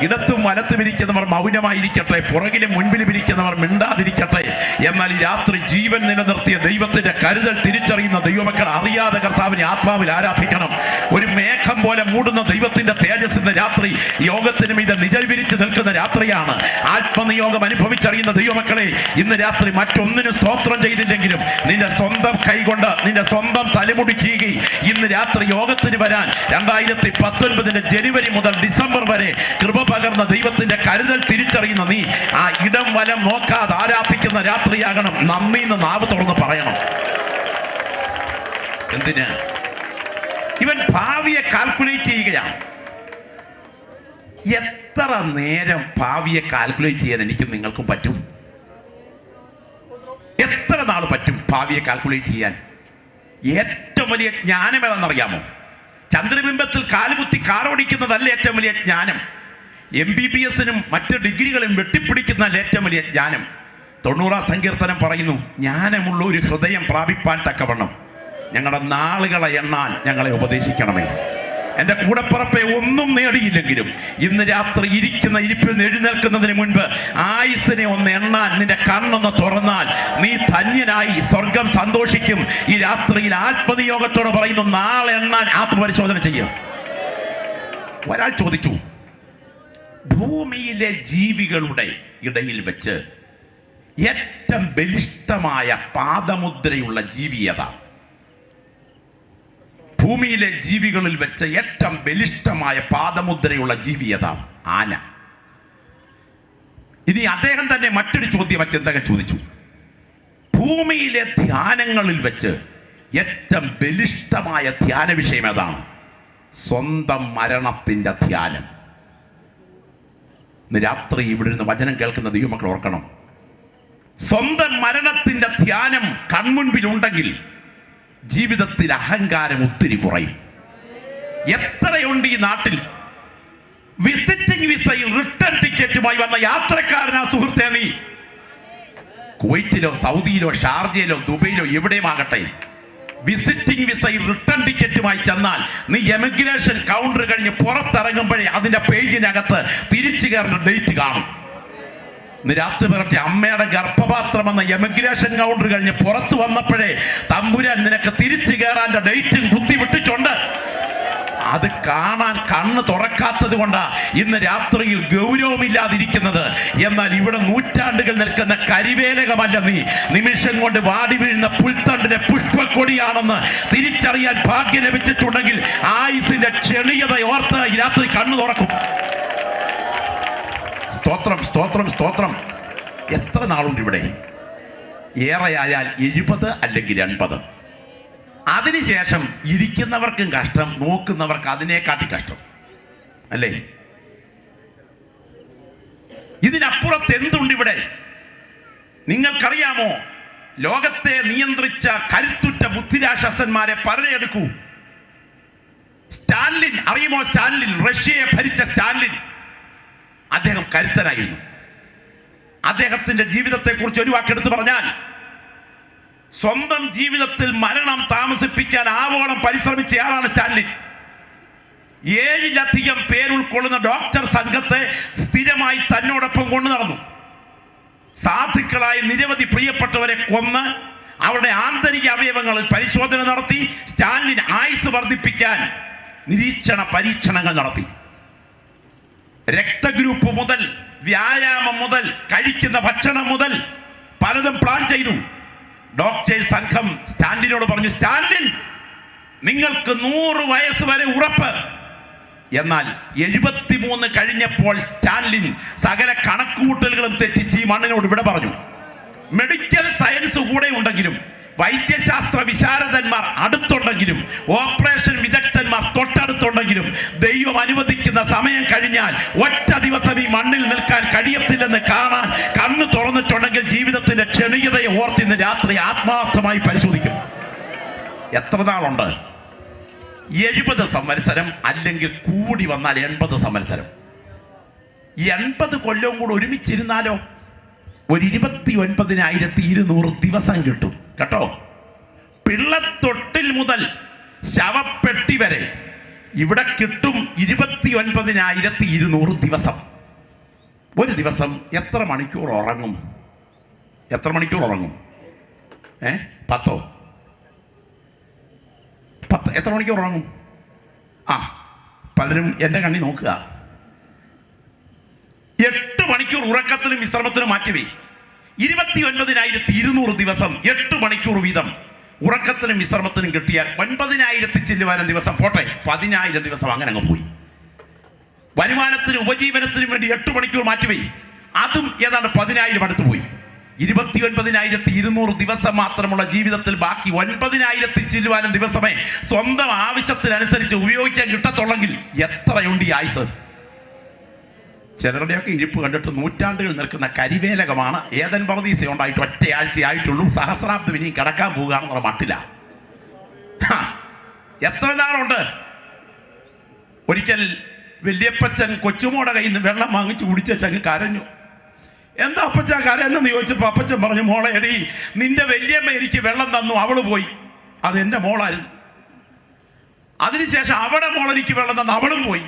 ഇടത്തും വലത്തും ഇരിക്കുന്നവർ മൗനമായിരിക്കട്ടെ, പുറകിലും മുൻപിലും ഇരിക്കുന്നവർ മിണ്ടാതിരിക്കട്ടെ. എന്നാൽ ഈ രാത്രി ജീവൻ നിലനിർത്തിയ ദൈവത്തിന്റെ കരുതൽ തിരിച്ചറിയുന്ന ദൈവമക്കൾ അറിയാതെ കർത്താവിനെ ആത്മാവിൽ ആരാധിക്കണം. ഒരു മേഘം പോലെ മൂടുന്ന ദൈവത്തിന്റെ തേജസ്സിന്റെ രാത്രി യോഗത്തിനും ഇത് നിജവിരിച്ച് നിൽക്കുന്ന രാത്രിയാണ്. ആത്മനിയോഗം അനുഭവിച്ചറിയുന്ന ദൈവമക്കളെ, ഇന്ന് രാത്രി മറ്റൊന്നിനും സ്തോത്രം ചെയ്തില്ലെങ്കിലും നിന്റെ സ്വന്തം കൈകൊണ്ട് നിന്റെ സ്വന്തം തലമുടി ചീകി ഇന്ന് രാത്രി യോഗത്തിന് വരാൻ 2019 ജനുവരി മുതൽ ഡിസംബർ വരെ കൃപ പകർന്ന ദൈവത്തിന്റെ കരുതൽ തിരിച്ചറിയുന്ന നീ ആ ഇടം വലം നോക്കാതെ ആരാധിക്കുന്ന രാത്രിയാകണം. നന്ദിന്ന് നാവ് തുറന്ന് പറയണം. എന്തിന്? ഇവൻ ഭാവിയെ കാൽക്കുലേറ്റ് ചെയ്യുകയാണ്. എത്ര നേരം ഭാവിയെ കാൽക്കുലേറ്റ് ചെയ്യാൻ എനിക്കും നിങ്ങൾക്കും പറ്റും? എത്ര നാൾ പറ്റും ഭാവിയെ കാൽക്കുലേറ്റ് ചെയ്യാൻ? ഏറ്റവും വലിയ ജ്ഞാനം ഏതെന്നറിയാമോ? ചന്ദ്രബിംബത്തിൽ കാലുകുത്തി കാറോടിക്കുന്നതല്ല ഏറ്റവും വലിയ ജ്ഞാനം. MBBS-നും മറ്റ് ഡിഗ്രികളും വെട്ടിപ്പിടിക്കുന്നതല്ല ഏറ്റവും വലിയ ജ്ഞാനം. 90-ാം സങ്കീർത്തനം പറയുന്നു, ജ്ഞാനമുള്ള ഒരു ഹൃദയം പ്രാപിപ്പാൻ തക്കവണ്ണം ഞങ്ങളുടെ നാളുകളെ എണ്ണാൻ ഞങ്ങളെ ഉപദേശിക്കണമേ. എൻ്റെ കൂടപ്പുറപ്പെ ഒന്നും നേടിയില്ലെങ്കിലും ഇന്ന് രാത്രി ഇരിക്കുന്ന ഇരിപ്പിൽ നിന്ന് എഴുന്നേൽക്കുന്നതിന് മുൻപ് ആയുസിനെ ഒന്ന് എണ്ണാൻ നിന്റെ കണ്ണൊന്ന് തുറന്നാൽ നീ ധന്യനായി സ്വർഗം സന്തോഷിക്കും. ഈ രാത്രിയിൽ ആത്മനിയോഗത്തോടെ പറയുന്നു, നാളെ എണ്ണാൻ ആത്മപരിശോധന ചെയ്യും. ഒരാൾ ചോദിച്ചു, ഭൂമിയിലെ ജീവികളുടെ ഇടയിൽ വെച്ച് ഏറ്റവും ബലിഷ്ഠമായ പാദമുദ്രയുള്ള ജീവി ഏതാണ്? ഭൂമിയിലെ ജീവികളിൽ വെച്ച് ഏറ്റവും ബലിഷ്ഠമായ പാദമുദ്രയുള്ള ജീവി ഏതാണ്? ആന. ഇനി അദ്ദേഹം തന്നെ മറ്റൊരു ചോദ്യം ചിന്തകൻ ചോദിച്ചു, ഭൂമിയിലെ ധ്യാനങ്ങളിൽ വെച്ച് ഏറ്റവും ബലിഷ്ഠമായ ധ്യാന വിഷയം ഏതാണ്? സ്വന്തം മരണത്തിൻ്റെ ധ്യാനം. ഇന്ന് രാത്രി ഇവിടെ നിന്ന് വചനം കേൾക്കുന്ന ദൈവമക്കൾ ഓർക്കണം, സ്വന്തം മരണത്തിൻ്റെ ധ്യാനം കൺമുൻപിലുണ്ടെങ്കിൽ ജീവിതത്തിൽ അഹങ്കാരം ഒത്തിരി കുറയും. എത്രയുണ്ട് ഈ നാട്ടിൽ വിസിറ്റിംഗ് വിസയിൽ റിട്ടേൺ ടിക്കറ്റുമായി വന്ന യാത്രക്കാരനാ സുഹൃത്തെ നീ. കുവൈറ്റിലോ സൗദിയിലോ ഷാർജയിലോ ദുബൈയിലോ എവിടെയുമാകട്ടെ, വിസിറ്റിംഗ് വിസയിൽ റിട്ടേൺ ടിക്കറ്റുമായി ചെന്നാൽ നീ എമിഗ്രേഷൻ കൗണ്ടർ കഴിഞ്ഞ് പുറത്തിറങ്ങുമ്പോഴേ അതിന്റെ പേജിനകത്ത് തിരിച്ചു കയറുന്ന ഡേറ്റ് കാണും. രാത്രി പറഞ്ഞ അമ്മയുടെ ഗർഭപാത്രം എന്ന എമിഗ്രേഷൻ കൗണ്ടർ കഴിഞ്ഞ് പുറത്തു വന്നപ്പോഴേ തമ്പുരാൻ നിനക്ക് തിരിച്ചു കയറാൻ്റെ ഡേറ്റും കുത്തിവിട്ടിട്ടുണ്ട്. അത് കാണാൻ കണ്ണ് തുറക്കാത്തത് കൊണ്ടാ ഇന്ന് രാത്രിയിൽ ഗൗരവമില്ലാതിരിക്കുന്നത്. എന്നാൽ ഇവിടെ നൂറ്റാണ്ടുകൾ നിൽക്കുന്ന കരിവേലകമല്ല നീ, നിമിഷം കൊണ്ട് വാടി വീഴുന്ന പുൽത്തണ്ടിലെ പുഷ്പക്കൊടിയാണെന്ന് തിരിച്ചറിയാൻ ഭാഗ്യം ലഭിച്ചിട്ടുണ്ടെങ്കിൽ ആയുസിന്റെ ക്ഷണികത ഓർത്ത് ഈ രാത്രി കണ്ണു തുറക്കും. സ്തോത്രം, സ്തോത്രം, സ്തോത്രം. എത്ര നാളുണ്ട് ഇവിടെ? ഏറെയായാൽ 70 അല്ലെങ്കിൽ 80. അതിനുശേഷം ഇരിക്കുന്നവർക്കും കഷ്ടം, നോക്കുന്നവർക്ക് അതിനേക്കാട്ടി കഷ്ടം അല്ലേ? ഇതിനപ്പുറത്ത് എന്തുണ്ട് ഇവിടെ? നിങ്ങൾക്കറിയാമോ, ലോകത്തെ നിയന്ത്രിച്ച കരുത്തുറ്റ ബുദ്ധിരാക്ഷസന്മാരെ പലരെടുക്കൂ. സ്റ്റാലിൻ അറിയുമോ? സ്റ്റാലിൻ, റഷ്യയെ ഭരിച്ച സ്റ്റാലിൻ, അദ്ദേഹം കരുത്തനായിരുന്നു. അദ്ദേഹത്തിന്റെ ജീവിതത്തെക്കുറിച്ച് ഒരു വാക്കെടുത്ത് പറഞ്ഞാൽ, സ്വന്തം ജീവിതത്തിൽ മരണം താമസിപ്പിക്കാൻ ആവോളം പരിശ്രമിച്ചയാളാണ് സ്റ്റാലിൻ. 7ലധികം പേരുൾക്കൊള്ളുന്ന ഡോക്ടർ സംഘത്തെ സ്ഥിരമായി തന്നോടൊപ്പം കൊണ്ടു നടന്നു. സാധുക്കളായ നിരവധി പ്രിയപ്പെട്ടവരെ കൊന്ന് അവരുടെ ആന്തരിക അവയവങ്ങളിൽ പരിശോധന നടത്തി സ്റ്റാലിൻ ആയുസ് വർദ്ധിപ്പിക്കാൻ നിരീക്ഷണ പരീക്ഷണങ്ങൾ നടത്തി. രക്തഗ്രൂപ്പ് മുതൽ വ്യായാമം മുതൽ കഴിക്കുന്ന ഭക്ഷണം മുതൽ പലതും പ്ലാൻ ചെയ്തു. ഡോക്ടേഴ്സ് സംഘം സ്റ്റാലിനോട് പറഞ്ഞു, സ്റ്റാലിൻ, നിങ്ങൾക്ക് 100 വയസ്സ് വരെ ഉറപ്പ്. എന്നാൽ 73 കഴിഞ്ഞപ്പോൾ സ്റ്റാലിൻ സകല കണക്കുകൂട്ടലുകളും തെറ്റിച്ച് ഈ മണ്ണിനോട് ഇവിടെ പറഞ്ഞു. മെഡിക്കൽ സയൻസ് കൂടെ ഉണ്ടെങ്കിലും, വൈദ്യശാസ്ത്ര വിശാരദന്മാർ അടുത്തുണ്ടെങ്കിലും, ഓപ്പറേഷൻ വിദഗ്ധന്മാർ തൊട്ടടുത്തുണ്ടെങ്കിലും, ദൈവം അനുവദിക്കുന്ന സമയം കഴിഞ്ഞാൽ ഒറ്റ ദിവസം ഈ മണ്ണിൽ നിൽക്കാൻ കഴിയത്തില്ലെന്ന് കാണാൻ കണ്ണ് തുറന്നിട്ടുണ്ടെങ്കിൽ ജീവിതത്തിന്റെ ക്ഷണികതയെ ഓർത്ത് ഇന്ന് രാത്രി ആത്മാർത്ഥമായി പരിശോധിക്കും. എത്ര നാളുണ്ട്? 70 സംവത്സരം, അല്ലെങ്കിൽ കൂടി വന്നാൽ 80 സംവത്സരം. 80 കൊല്ലവും കൂടെ ഒരുമിച്ചിരുന്നാലോ ഒരു 29,200 ദിവസം കിട്ടും കേട്ടോ. പിള്ളത്തൊട്ടിൽ മുതൽ ശവപ്പെട്ടി വരെ ഇവിടെ കിട്ടും 29,200 ദിവസം. ഒരു ദിവസം എത്ര മണിക്കൂർ ഉറങ്ങും? എത്ര മണിക്കൂർ ഉറങ്ങും? 10 എത്ര മണിക്കൂർ ഉറങ്ങും? പലരും എൻ്റെ കണ്ണി നോക്കുക. 8 മണിക്കൂർ ഉറക്കത്തിനും വിശ്രമത്തിനും മാറ്റിവേ. 29,200 ദിവസം 8 മണിക്കൂർ വീതം ഉറക്കത്തിനും വിശ്രമത്തിനും കിട്ടിയാൽ 9,000 ചില്ലുവാനും ദിവസം പോട്ടെ, 10,000 ദിവസം അങ്ങനെ അങ്ങ് പോയി. വരുമാനത്തിനും ഉപജീവനത്തിനും വേണ്ടി 8 മണിക്കൂർ മാറ്റിവേ, അതും ഏതാണ്ട് 10,000 അടുത്ത് പോയി. 29,200 ദിവസം മാത്രമുള്ള ജീവിതത്തിൽ ബാക്കി 9,000 ചില്ലുവാനും ദിവസമേ സ്വന്തം ആവശ്യത്തിനനുസരിച്ച് ഉപയോഗിക്കാൻ കിട്ടത്തുള്ളെങ്കിൽ എത്രയുണ്ട് ഈ ആയുസ്? ചിലരുടെയൊക്കെ ഇരിപ്പ് കണ്ടിട്ട് നൂറ്റാണ്ടുകൾ നിൽക്കുന്ന കരിവേലകമാണ്. ഏതൻ പർദീസ ഉണ്ടായിട്ട് ഒറ്റയാഴ്ചയായിട്ടുള്ളൂ, സഹസ്രാബ്ദം ഇനിയും കിടക്കാൻ പോവുകയാണെന്നുള്ള മട്ടില്ല. എത്ര നാളുണ്ട്? ഒരിക്കൽ വല്യപ്പച്ചൻ കൊച്ചുമോടെ കയ്യിൽ നിന്ന് വെള്ളം വാങ്ങിച്ച് കുടിച്ചങ്ങ് കരഞ്ഞു. എന്താ അപ്പച്ച കരയെന്ന് ചോദിച്ചപ്പോൾ അപ്പച്ചൻ പറഞ്ഞു, മോളെ എടി, നിന്റെ വല്യമ്മ എനിക്ക് വെള്ളം തന്നു, അവള് പോയി, അതെൻ്റെ മോളായിരുന്നു. അതിനുശേഷം അവിടെ മോളെനിക്ക് വെള്ളം തന്ന അവളും പോയി.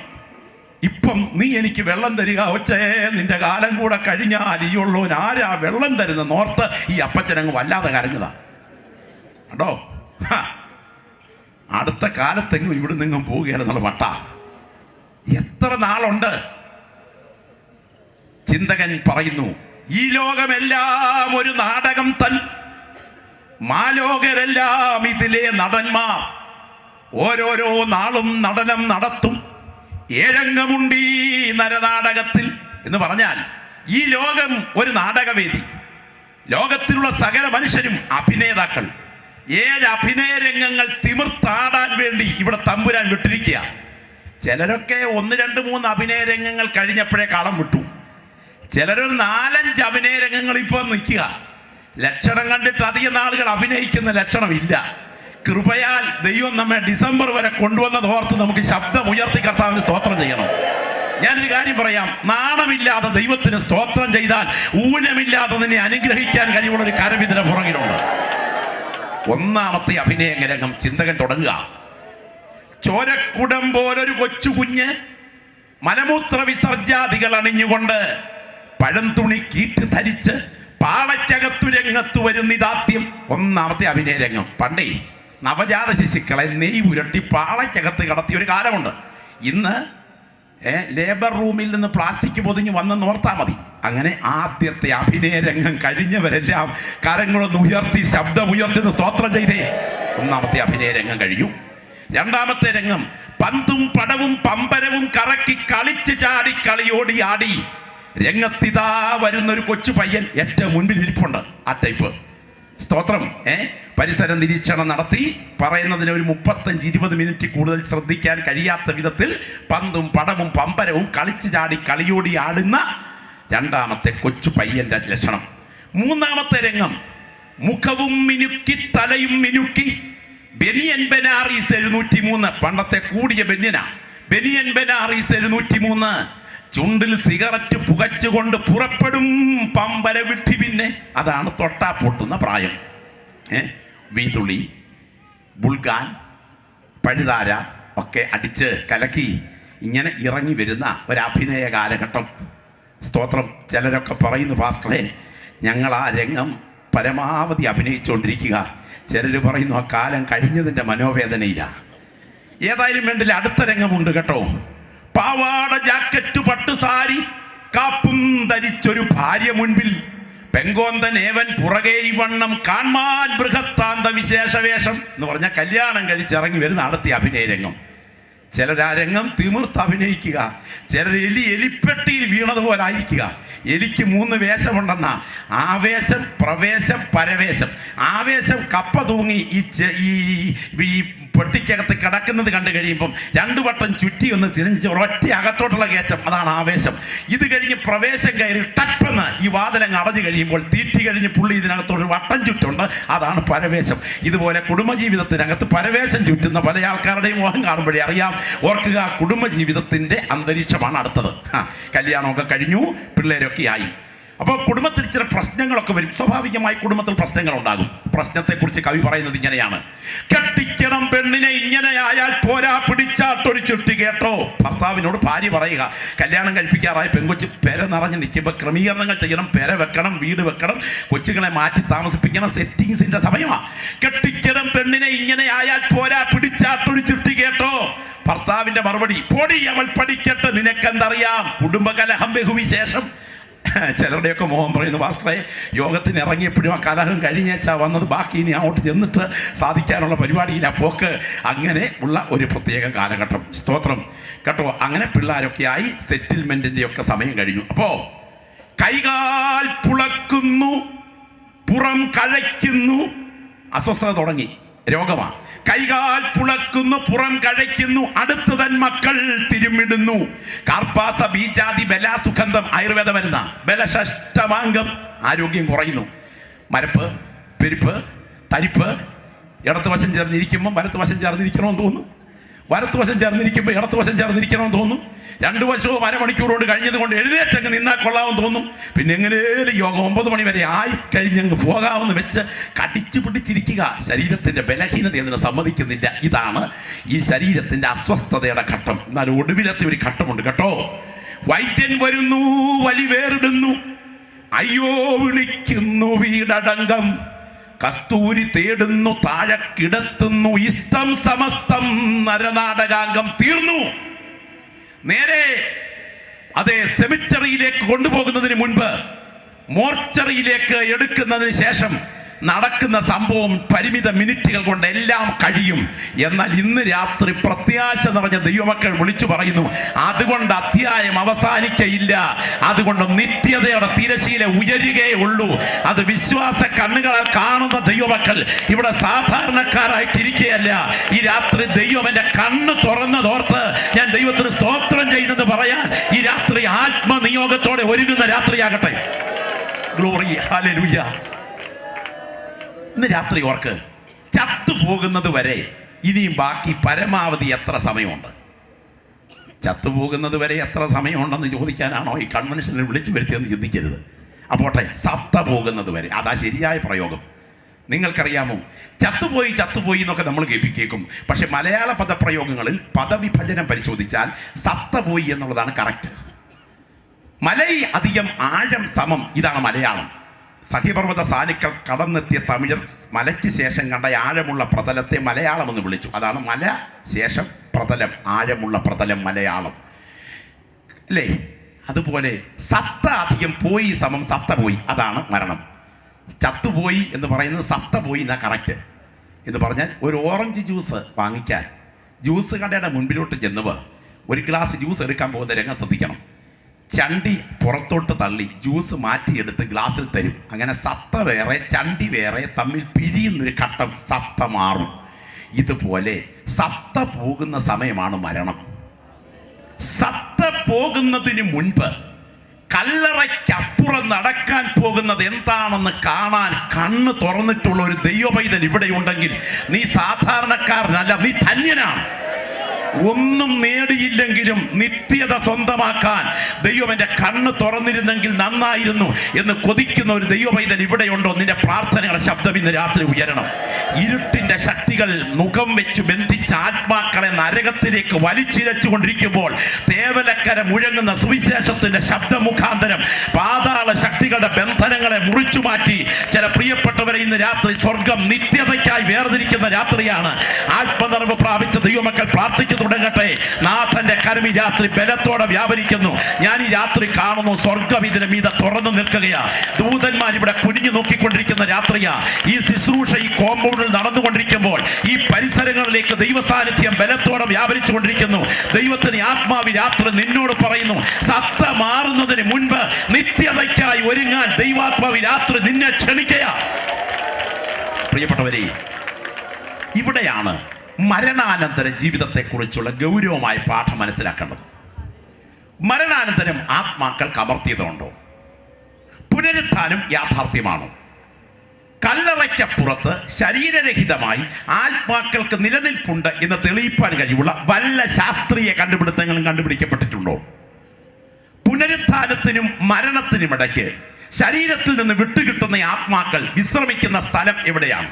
ഇപ്പം നീ എനിക്ക് വെള്ളം തരിക ഒച്ചേ, നിന്റെ കാലം കൂടെ കഴിഞ്ഞാൽ ഈ ഉള്ളവൻ ആരാ വെള്ളം തരുന്ന നോർത്ത് ഈ അപ്പച്ചനങ്ങ് വല്ലാതെ കരഞ്ഞതാ കേട്ടോ. അടുത്ത കാലത്തെങ്ങും ഇവിടെ നിന്നും പോവുകയാണെന്നുള്ള മട്ട. എത്ര നാളുണ്ട്? ചിന്തകൻ പറയുന്നു, ഈ ലോകമെല്ലാം ഒരു നാടകം തൻ, മാലോകരെല്ലാം ഇതിലെ നടന്മാർ, ഓരോരോ നാളും നടനം നടത്തും, ഏഴംഗമുണ്ടീ നരനാടകത്തിൽ എന്ന് പറഞ്ഞാൽ ഈ ലോകം ഒരു നാടകവേദി. ലോകത്തിലുള്ള സകല മനുഷ്യരും അഭിനേതാക്കൾ. 7 അഭിനയ രംഗങ്ങൾ തിമിർത്താടാൻ വേണ്ടി ഇവിടെ തമ്പുരാൻ വിട്ടിരിക്കുക. ചിലരൊക്കെ 1, 2, 3 അഭിനയ രംഗങ്ങൾ കഴിഞ്ഞപ്പോഴേ കളം വിട്ടു. ചിലരൊരു 4-5 അഭിനയ രംഗങ്ങൾ ഇപ്പോൾ നിൽക്കുക. ലക്ഷണം കണ്ടിട്ട് അധികം നാളുകൾ അഭിനയിക്കുന്ന ലക്ഷണമില്ല. കൃപയാൽ ദൈവം നമ്മെ ഡിസംബർ വരെ കൊണ്ടുവന്നത് ഓർത്ത് നമുക്ക് ശബ്ദം ഉയർത്തി കർത്താവിന് സ്തോത്രം ചെയ്യണം. ഞാനൊരു കാര്യം പറയാം, നാണമില്ലാതെ ദൈവത്തിന് സ്തോത്രം ചെയ്താൽ ഊനമില്ലാതെ നിന്നെ അനുഗ്രഹിക്കാൻ കഴിവുള്ള ഒരു കരം ഇതിന്റെ പുറകിലുണ്ട്. 1ാമത്തെ അഭിനയ രംഗം ചിന്തകൻ തുടങ്ങുക. ചോരക്കുടം പോലൊരു കൊച്ചു കുഞ്ഞ് മലമൂത്ര വിസർജാദികൾ അണിഞ്ഞുകൊണ്ട് പഴംതുണി കീറ്റ് ധരിച്ച് പാളയ്ക്കകത്തു രംഗത്ത് വരുന്നിതാദ്യം. 1ാമത്തെ അഭിനയ രംഗം. പണ്ടേ നവജാത ശിശുക്കളെ നെയ് പുരട്ടി പാളയ്ക്കകത്ത് കടത്തിയ ഒരു കാലമുണ്ട്. ഇന്ന് ലേബർ റൂമിൽ നിന്ന് പ്ലാസ്റ്റിക് പൊതിഞ്ഞ് വന്നെന്ന് ഓർത്താൽ മതി. അങ്ങനെ ആദ്യത്തെ അഭിനയ രംഗം കഴിഞ്ഞവരെല്ലാം കരങ്ങളൊന്ന് ഉയർത്തി ശബ്ദമുയർത്തി സ്തോത്രം ചെയ്തേ. 1ാമത്തെ അഭിനയ രംഗം കഴിഞ്ഞു. 2ാമത്തെ രംഗം പന്തും പടവും പമ്പരവും കറക്കി കളിച്ച് ചാടി കളിയോടി ആടി രംഗത്തിതാ വരുന്നൊരു കൊച്ചു പയ്യൻ ഏറ്റവും മുൻപിൽ ഇരിപ്പുണ്ട്. ആ ടൈപ്പ് സ്തോത്രം. പരിസര നിരീക്ഷണം നടത്തി പറയുന്നതിന് ഒരു 35-20 മിനിറ്റ് കൂടുതൽ ശ്രദ്ധിക്കാൻ കഴിയാത്ത വിധത്തിൽ പന്തും പടവും പമ്പരവും കളിച്ച് ചാടി കളിയോടി ആടുന്ന 2ാമത്തെ കൊച്ചു പയ്യന്റെ ലക്ഷണം. 3ാമത്തെ രംഗം മുഖവും മിനുക്കി തലയും മിനുക്കി ബെനിയൻ ബനാറീസ് 703, പണ്ടത്തെ കൂടിയ ബെന്യനാ. ബെനിയൻ ബനാറീസ് 703, ചുണ്ടിൽ സിഗരറ്റ് പുകച്ചുകൊണ്ട് പുറപ്പെടും പമ്പര വിട്ടി. പിന്നെ അതാണ് തൊട്ടാ പൊട്ടുന്ന പ്രായം. വീതുള്ളി, ബുൾഗാൻ, പഴുതാര ഒക്കെ അടിച്ച് കലക്കി ഇങ്ങനെ ഇറങ്ങി വരുന്ന ഒരഭിനയ കാലഘട്ടം. സ്തോത്രം. ചിലരൊക്കെ പറയുന്നു, പാസ്റ്ററെ ഞങ്ങൾ ആ രംഗം പരമാവധി അഭിനയിച്ചുകൊണ്ടിരിക്കുക. ചിലർ പറയുന്നു ആ കാലം കഴിഞ്ഞതിൻ്റെ മനോവേദനയില്ല. ഏതായാലും വേണ്ടില്ല, അടുത്ത രംഗമുണ്ട് കേട്ടോ. പാവാട ജാക്കറ്റ് പട്ടുസാരി കാപ്പും ധരിച്ചൊരു ഭാര്യ മുൻപിൽ, പെങ്കോന്തൻ ഏവൻ പുറകെ വണ്ണം കാൺമാൻ ബൃഹത്താന്ത വിശേഷവേഷം എന്ന് പറഞ്ഞാൽ കല്യാണം കഴിച്ചിറങ്ങി വരുന്ന അടുത്ത അഭിനയ രംഗം. ചിലർ ആ രംഗം തിമിർത്ത് അഭിനയിക്കുക, ചിലർ എലിപ്പെട്ടിയിൽ വീണതുപോലെ ആയിരിക്കുക. എലിക്ക് 3 വേഷമുണ്ടെന്നാ: ആവേശം, പ്രവേശം, പരവേശം. ആവേശം കപ്പ തൂങ്ങി ഈ പെട്ടിക്കകത്ത് കിടക്കുന്നത് കണ്ടു കഴിയുമ്പം 2 വട്ടം ചുറ്റി ഒന്ന് തിരിഞ്ഞ് ഒരൊറ്റ അകത്തോട്ടുള്ള കയറ്റം, അതാണ് ആവേശം. ഇത് കഴിഞ്ഞ് പ്രവേശം കയറി ടപ്പെന്ന് ഈ വാതിലങ്ങ് അടഞ്ഞു കഴിയുമ്പോൾ തീറ്റി കഴിഞ്ഞ് പുള്ളി ഇതിനകത്തൊരു വട്ടം ചുറ്റുണ്ട്, അതാണ് പരവേശം. ഇതുപോലെ കുടുംബജീവിതത്തിനകത്ത് പരവേശം ചുറ്റുന്ന പല ആൾക്കാരുടെയും മോഹം കാണുമ്പോഴേ അറിയാം. ഓർക്കുക, കുടുംബജീവിതത്തിൻ്റെ അന്തരീക്ഷമാണ് അടുത്തത്. കല്യാണമൊക്കെ കഴിഞ്ഞു, പിള്ളേരൊക്കെ ആയി. അപ്പോൾ കുടുംബത്തിൽ ചില പ്രശ്നങ്ങളൊക്കെ വരും. സ്വാഭാവികമായി കുടുംബത്തിൽ പ്രശ്നങ്ങൾ ഉണ്ടാകും. പ്രശ്നത്തെക്കുറിച്ച് കവി പറയുന്നത് ഇങ്ങനെയാണ്: കെട്ടിക്കണം പെണ്ണിനെ ഇങ്ങനെയായാൽ പോരാ, പിടിച്ചാട്ടൊരു ചുട്ടി കേട്ടോ. ഭർത്താവിനോട് ഭാര്യ പറയുക, കല്യാണം കഴിപ്പിക്കാറായി പെൺകൊച്ച് പെര നിറഞ്ഞ് നിൽക്കുമ്പോൾ ക്രമീകരണങ്ങൾ ചെയ്യണം, പെര വെക്കണം, വീട് വെക്കണം, കൊച്ചുങ്ങളെ മാറ്റി താമസിപ്പിക്കണം, സെറ്റിങ്സിന്റെ സമയമാണ്. കെട്ടിക്കണം പെണ്ണിനെ ഇങ്ങനെയായാൽ പോരാ, പിടിച്ചാട്ടൊരു ചുട്ടി കേട്ടോ. ഭർത്താവിന്റെ മറുപടി: പൊടി അവൾ പഠിക്കട്ടെ, നിനക്കെന്തറിയാം. കുടുംബകലഹം ബഹുവിശേഷം. ചിലരുടെയൊക്കെ മോഹം പറയുന്നു, പാസ്റ്ററെ യോഗത്തിന് ഇറങ്ങിയപ്പോഴും ആ കലഹം കഴിഞ്ഞേച്ചാ വന്നത്, ബാക്കി ഇനി അങ്ങോട്ട് ചെന്നിട്ട് സാധിക്കാനുള്ള പരിപാടിയില്ല പോക്ക്. അങ്ങനെ ഉള്ള ഒരു പ്രത്യേക കാലഘട്ടം. സ്തോത്രം കേട്ടോ. അങ്ങനെ പിള്ളേരൊക്കെ ആയി, സെറ്റിൽമെന്റിന്റെ ഒക്കെ സമയം കഴിഞ്ഞു. അപ്പോ കൈകാൽ പുളക്കുന്നു, പുറം കഴയ്ക്കുന്നു. അസ്വസ്ഥത തുടങ്ങി, രോഗമാണ്. കൈകാൽ പുളക്കുന്നു, പുറം കഴയ്ക്കുന്നു, അടുത്ത് തൻ മക്കൾ തിരുമിടുന്നു. കാർപ്പാസ ബീജാതി ബലാസുഗന്ധം, ആയുർവേദ മരുന്ന ബലഷഷ്ടമാംഗം, ആരോഗ്യം കുറയുന്നു. മരപ്പ്, പെരുപ്പ്, തരിപ്പ് ഇടത്ത് വശം ചേർന്നിരിക്കുമ്പോൾ വലത്ത് വശം ചേർന്നിരിക്കണമെന്ന് തോന്നുന്നു. വലത്തുവശം ചേർന്നിരിക്കുമ്പോൾ ഇടത്തുവശം ചേർന്നിരിക്കണമെന്ന് തോന്നും. 2 വശവും അരമണിക്കൂർ കൊണ്ട് കഴിഞ്ഞത് കൊണ്ട് എഴുന്നേറ്റങ്ങ് നിന്നാൽ കൊള്ളാമെന്ന് തോന്നും. പിന്നെ എങ്ങനെയും യോഗം 9 മണി വരെ ആയി കഴിഞ്ഞങ്ങ് പോകാമെന്ന് വെച്ച് കടിച്ചു പിടിച്ചിരിക്കുക. ശരീരത്തിൻ്റെ ബലഹീനത അതിന് സമ്മതിക്കുന്നില്ല. ഇതാണ് ഈ ശരീരത്തിൻ്റെ അസ്വസ്ഥതയുടെ ഘട്ടം. എന്നാൽ ഒടുവിലത്തെ ഒരു ഘട്ടമുണ്ട് കേട്ടോ. വൈദ്യൻ വരുന്നു, വലി വേറിടുന്നു, അയ്യോ വിളിക്കുന്നു വീടടങ്കം, കസ്തൂരി തേടുന്നു, താഴെ കിടത്തുന്നു, ഇസ്തം സമസ്തം, നരനാടകാംഗം തീർന്നു. നേരെ അതേ സെമിറ്ററിയിലേക്ക് കൊണ്ടുപോകുന്നതിന് മുൻപ് മോർച്ചറിയിലേക്ക് എടുക്കുന്നതിന് ശേഷം നടക്കുന്ന സംഭവം പരിമിത മിനിറ്റുകൾ കൊണ്ട് എല്ലാം കഴിയും. എന്നാൽ ഇന്ന് രാത്രി പ്രത്യാശ നിറഞ്ഞ ദൈവമക്കൾ വിളിച്ചു പറയുന്നു, അതുകൊണ്ട് അധ്യായം അവസാനിക്കയില്ല, അതുകൊണ്ട് നിത്യതയുടെ തിരശീല ഉയരുകയേ ഉള്ളൂ. അത് വിശ്വാസ കണ്ണുകളാൽ കാണുന്ന ദൈവമക്കൾ ഇവിടെ സാധാരണക്കാരായിട്ടിരിക്കുകയല്ല. ഈ രാത്രി ദൈവം എൻ്റെ കണ്ണ് തുറന്നതോർത്ത് ഞാൻ ദൈവത്തിന് സ്തോത്രം ചെയ്യുന്നത് പറയാൻ ഈ രാത്രി ആത്മനിയോഗത്തോടെ ഒരുങ്ങുന്ന രാത്രിയാകട്ടെ. Glory, hallelujah. ഇന്ന് രാത്രി ഓർക്ക്, ചത്തുപോകുന്നത് വരെ ഇനിയും ബാക്കി പരമാവധി എത്ര സമയമുണ്ട്? ചത്തുപോകുന്നത് വരെ എത്ര സമയമുണ്ടെന്ന് ചോദിക്കാനാണോ ഈ കൺവെൻഷനിൽ വിളിച്ചു വരുത്തിയെന്ന് ചിന്തിക്കരുത്. അപ്പോട്ടെ, സത്ത പോകുന്നത് വരെ, അതാ ശരിയായ പ്രയോഗം. നിങ്ങൾക്കറിയാമോ, ചത്തുപോയി എന്നൊക്കെ നമ്മൾ കേൾക്കും. പക്ഷെ മലയാള പദപ്രയോഗങ്ങളിൽ പദവിഭജനം പരിശോധിച്ചാൽ സത്ത പോയി എന്നുള്ളതാണ് കറക്റ്റ്. മലൈ അധികം ആഴം സമം, ഇതാണ് മലയാളം. സഹ്യപർവ്വത സാനുക്കൾ കടന്നെത്തിയ തമിഴർ മലയ്ക്ക് ശേഷം കണ്ട ആഴമുള്ള പ്രതലത്തെ മലയാളം എന്ന് വിളിച്ചു. അതാണ് മല ശേഷം പ്രതലം, ആഴമുള്ള പ്രതലം മലയാളം അല്ലേ? അതുപോലെ സത്ത അധികം പോയി സമം സത്ത പോയി, അതാണ് മരണം. ചത്തുപോയി എന്ന് പറയുന്നത് സത്ത പോയി എന്നാ കറക്റ്റ്. എന്ന് പറഞ്ഞാൽ ഒരു ഓറഞ്ച് ജ്യൂസ് വാങ്ങിക്കാൻ ജ്യൂസ് കടയുടെ മുൻപിലോട്ട് ചെന്നവർ ഒരു ഗ്ലാസ് ജ്യൂസ് എടുക്കാൻ പോകുന്ന രംഗം ശ്രദ്ധിക്കണം. ചണ്ടി പുറത്തോട്ട് തള്ളി ജ്യൂസ് മാറ്റിയെടുത്ത് ഗ്ലാസ്സിൽ തരും. അങ്ങനെ സത്ത വേറെ ചണ്ടി വേറെ തമ്മിൽ പിരിയുന്നൊരു ഘട്ടം, സത്ത മാറും. ഇതുപോലെ സത്ത പോകുന്ന സമയമാണ് മരണം. സത്ത പോകുന്നതിന് മുൻപ് കല്ലറയ്ക്കപ്പുറം നടക്കാൻ പോകുന്നത് എന്താണെന്ന് കാണാൻ കണ്ണ് തുറന്നിട്ടുള്ള ഒരു ദൈവപൈതൽ ഇവിടെ ഉണ്ടെങ്കിൽ നീ സാധാരണക്കാരനല്ല, നീ ധന്യനാണ്. ഒന്നും നേടിയില്ലെങ്കിലും നിത്യത സ്വന്തമാക്കാൻ ദൈവം എൻ്റെ കണ്ണ് തുറന്നിരുന്നെങ്കിൽ നന്നായിരുന്നു എന്ന് കൊതിക്കുന്ന ഒരു ദൈവപൈതൽ ഇവിടെയുണ്ടോ? നിന്റെ പ്രാർത്ഥനയുടെ ശബ്ദം ഇന്ന് രാത്രി ഉയരണം. ഇരുട്ടിൻ്റെ ശക്തികൾ മുഖം വെച്ച് ബന്ധിച്ച ആത്മാക്കളെ നരകത്തിലേക്ക് വലിച്ചിഴച്ചു കൊണ്ടിരിക്കുമ്പോൾ തേവലക്കര മുഴങ്ങുന്ന സുവിശേഷത്തിൻ്റെ ശബ്ദ മുഖാന്തരം പാതാള ശക്തികളുടെ ബന്ധനങ്ങളെ മുറിച്ചു മാറ്റി ചില പ്രിയപ്പെട്ടവരെ ഇന്ന് രാത്രി സ്വർഗം നിത്യതയ്ക്കായി വേർതിരിക്കുന്ന രാത്രിയാണ്. ആത്മനിർഭ പ്രാപിച്ച ദൈവമക്കൾ പ്രാർത്ഥിക്കുന്നു തുടങ്ങട്ടെ. നാഥന്റെ കരം ഈ രാത്രി ബലത്തോടെ വ്യാപരിക്കുന്നു. ഞാൻ ഈ രാത്രി കാണുന്നു, സ്വർഗം ഇതിന് മീതെ തുറന്നു നിൽക്കുകയാ. ദൂതന്മാർ ഇവിടെ കുനിഞ്ഞു നോക്കിക്കൊണ്ടിരിക്കുന്ന രാത്രിയാ. ഈ ശുശ്രൂഷ ഈ കോമ്പൗണ്ടിൽ നടന്നുകൊണ്ടിരിക്കുമ്പോൾ ഈ പരിസരങ്ങളിലേക്ക് ദൈവസാന്നിധ്യം ബലത്തോടെ വ്യാപരിച്ചു കൊണ്ടിരിക്കുന്നു. ദൈവത്തിന് ആത്മാവി രാത്രി നിന്നോട് പറയുന്നു, സത്ത മാറുന്നതിന് മുൻപ് നിത്യതയ്ക്കായി ഒരുങ്ങാൻ ദൈവാത്മാവി രാത്രി നിന്നെ ക്ഷണിക്കയാ. പ്രിയപ്പെട്ടവരെ, ഇവിടെയാണ് മരണാനന്തര ജീവിതത്തെക്കുറിച്ചുള്ള ഗൗരവമായ പാഠം മനസ്സിലാക്കേണ്ടത്. മരണാനന്തരം ആത്മാക്കൾക്ക് അമർത്യതയുണ്ടോ? പുനരുത്ഥാനം യാഥാർത്ഥ്യമാണോ? കല്ലറയ്ക്കപ്പുറത്ത് ശരീരരഹിതമായി ആത്മാക്കൾക്ക് നിലനിൽപ്പുണ്ട് എന്ന് തെളിയിക്കാൻ കഴിവുള്ള വല്ല ശാസ്ത്രീയ കണ്ടുപിടുത്തങ്ങളും കണ്ടുപിടിക്കപ്പെട്ടിട്ടുണ്ടോ? പുനരുത്ഥാനത്തിനും മരണത്തിനുമിടയ്ക്ക് ശരീരത്തിൽ നിന്ന് വിട്ടുകിട്ടുന്ന ആത്മാക്കൾ വിശ്രമിക്കുന്ന സ്ഥലം എവിടെയാണ്?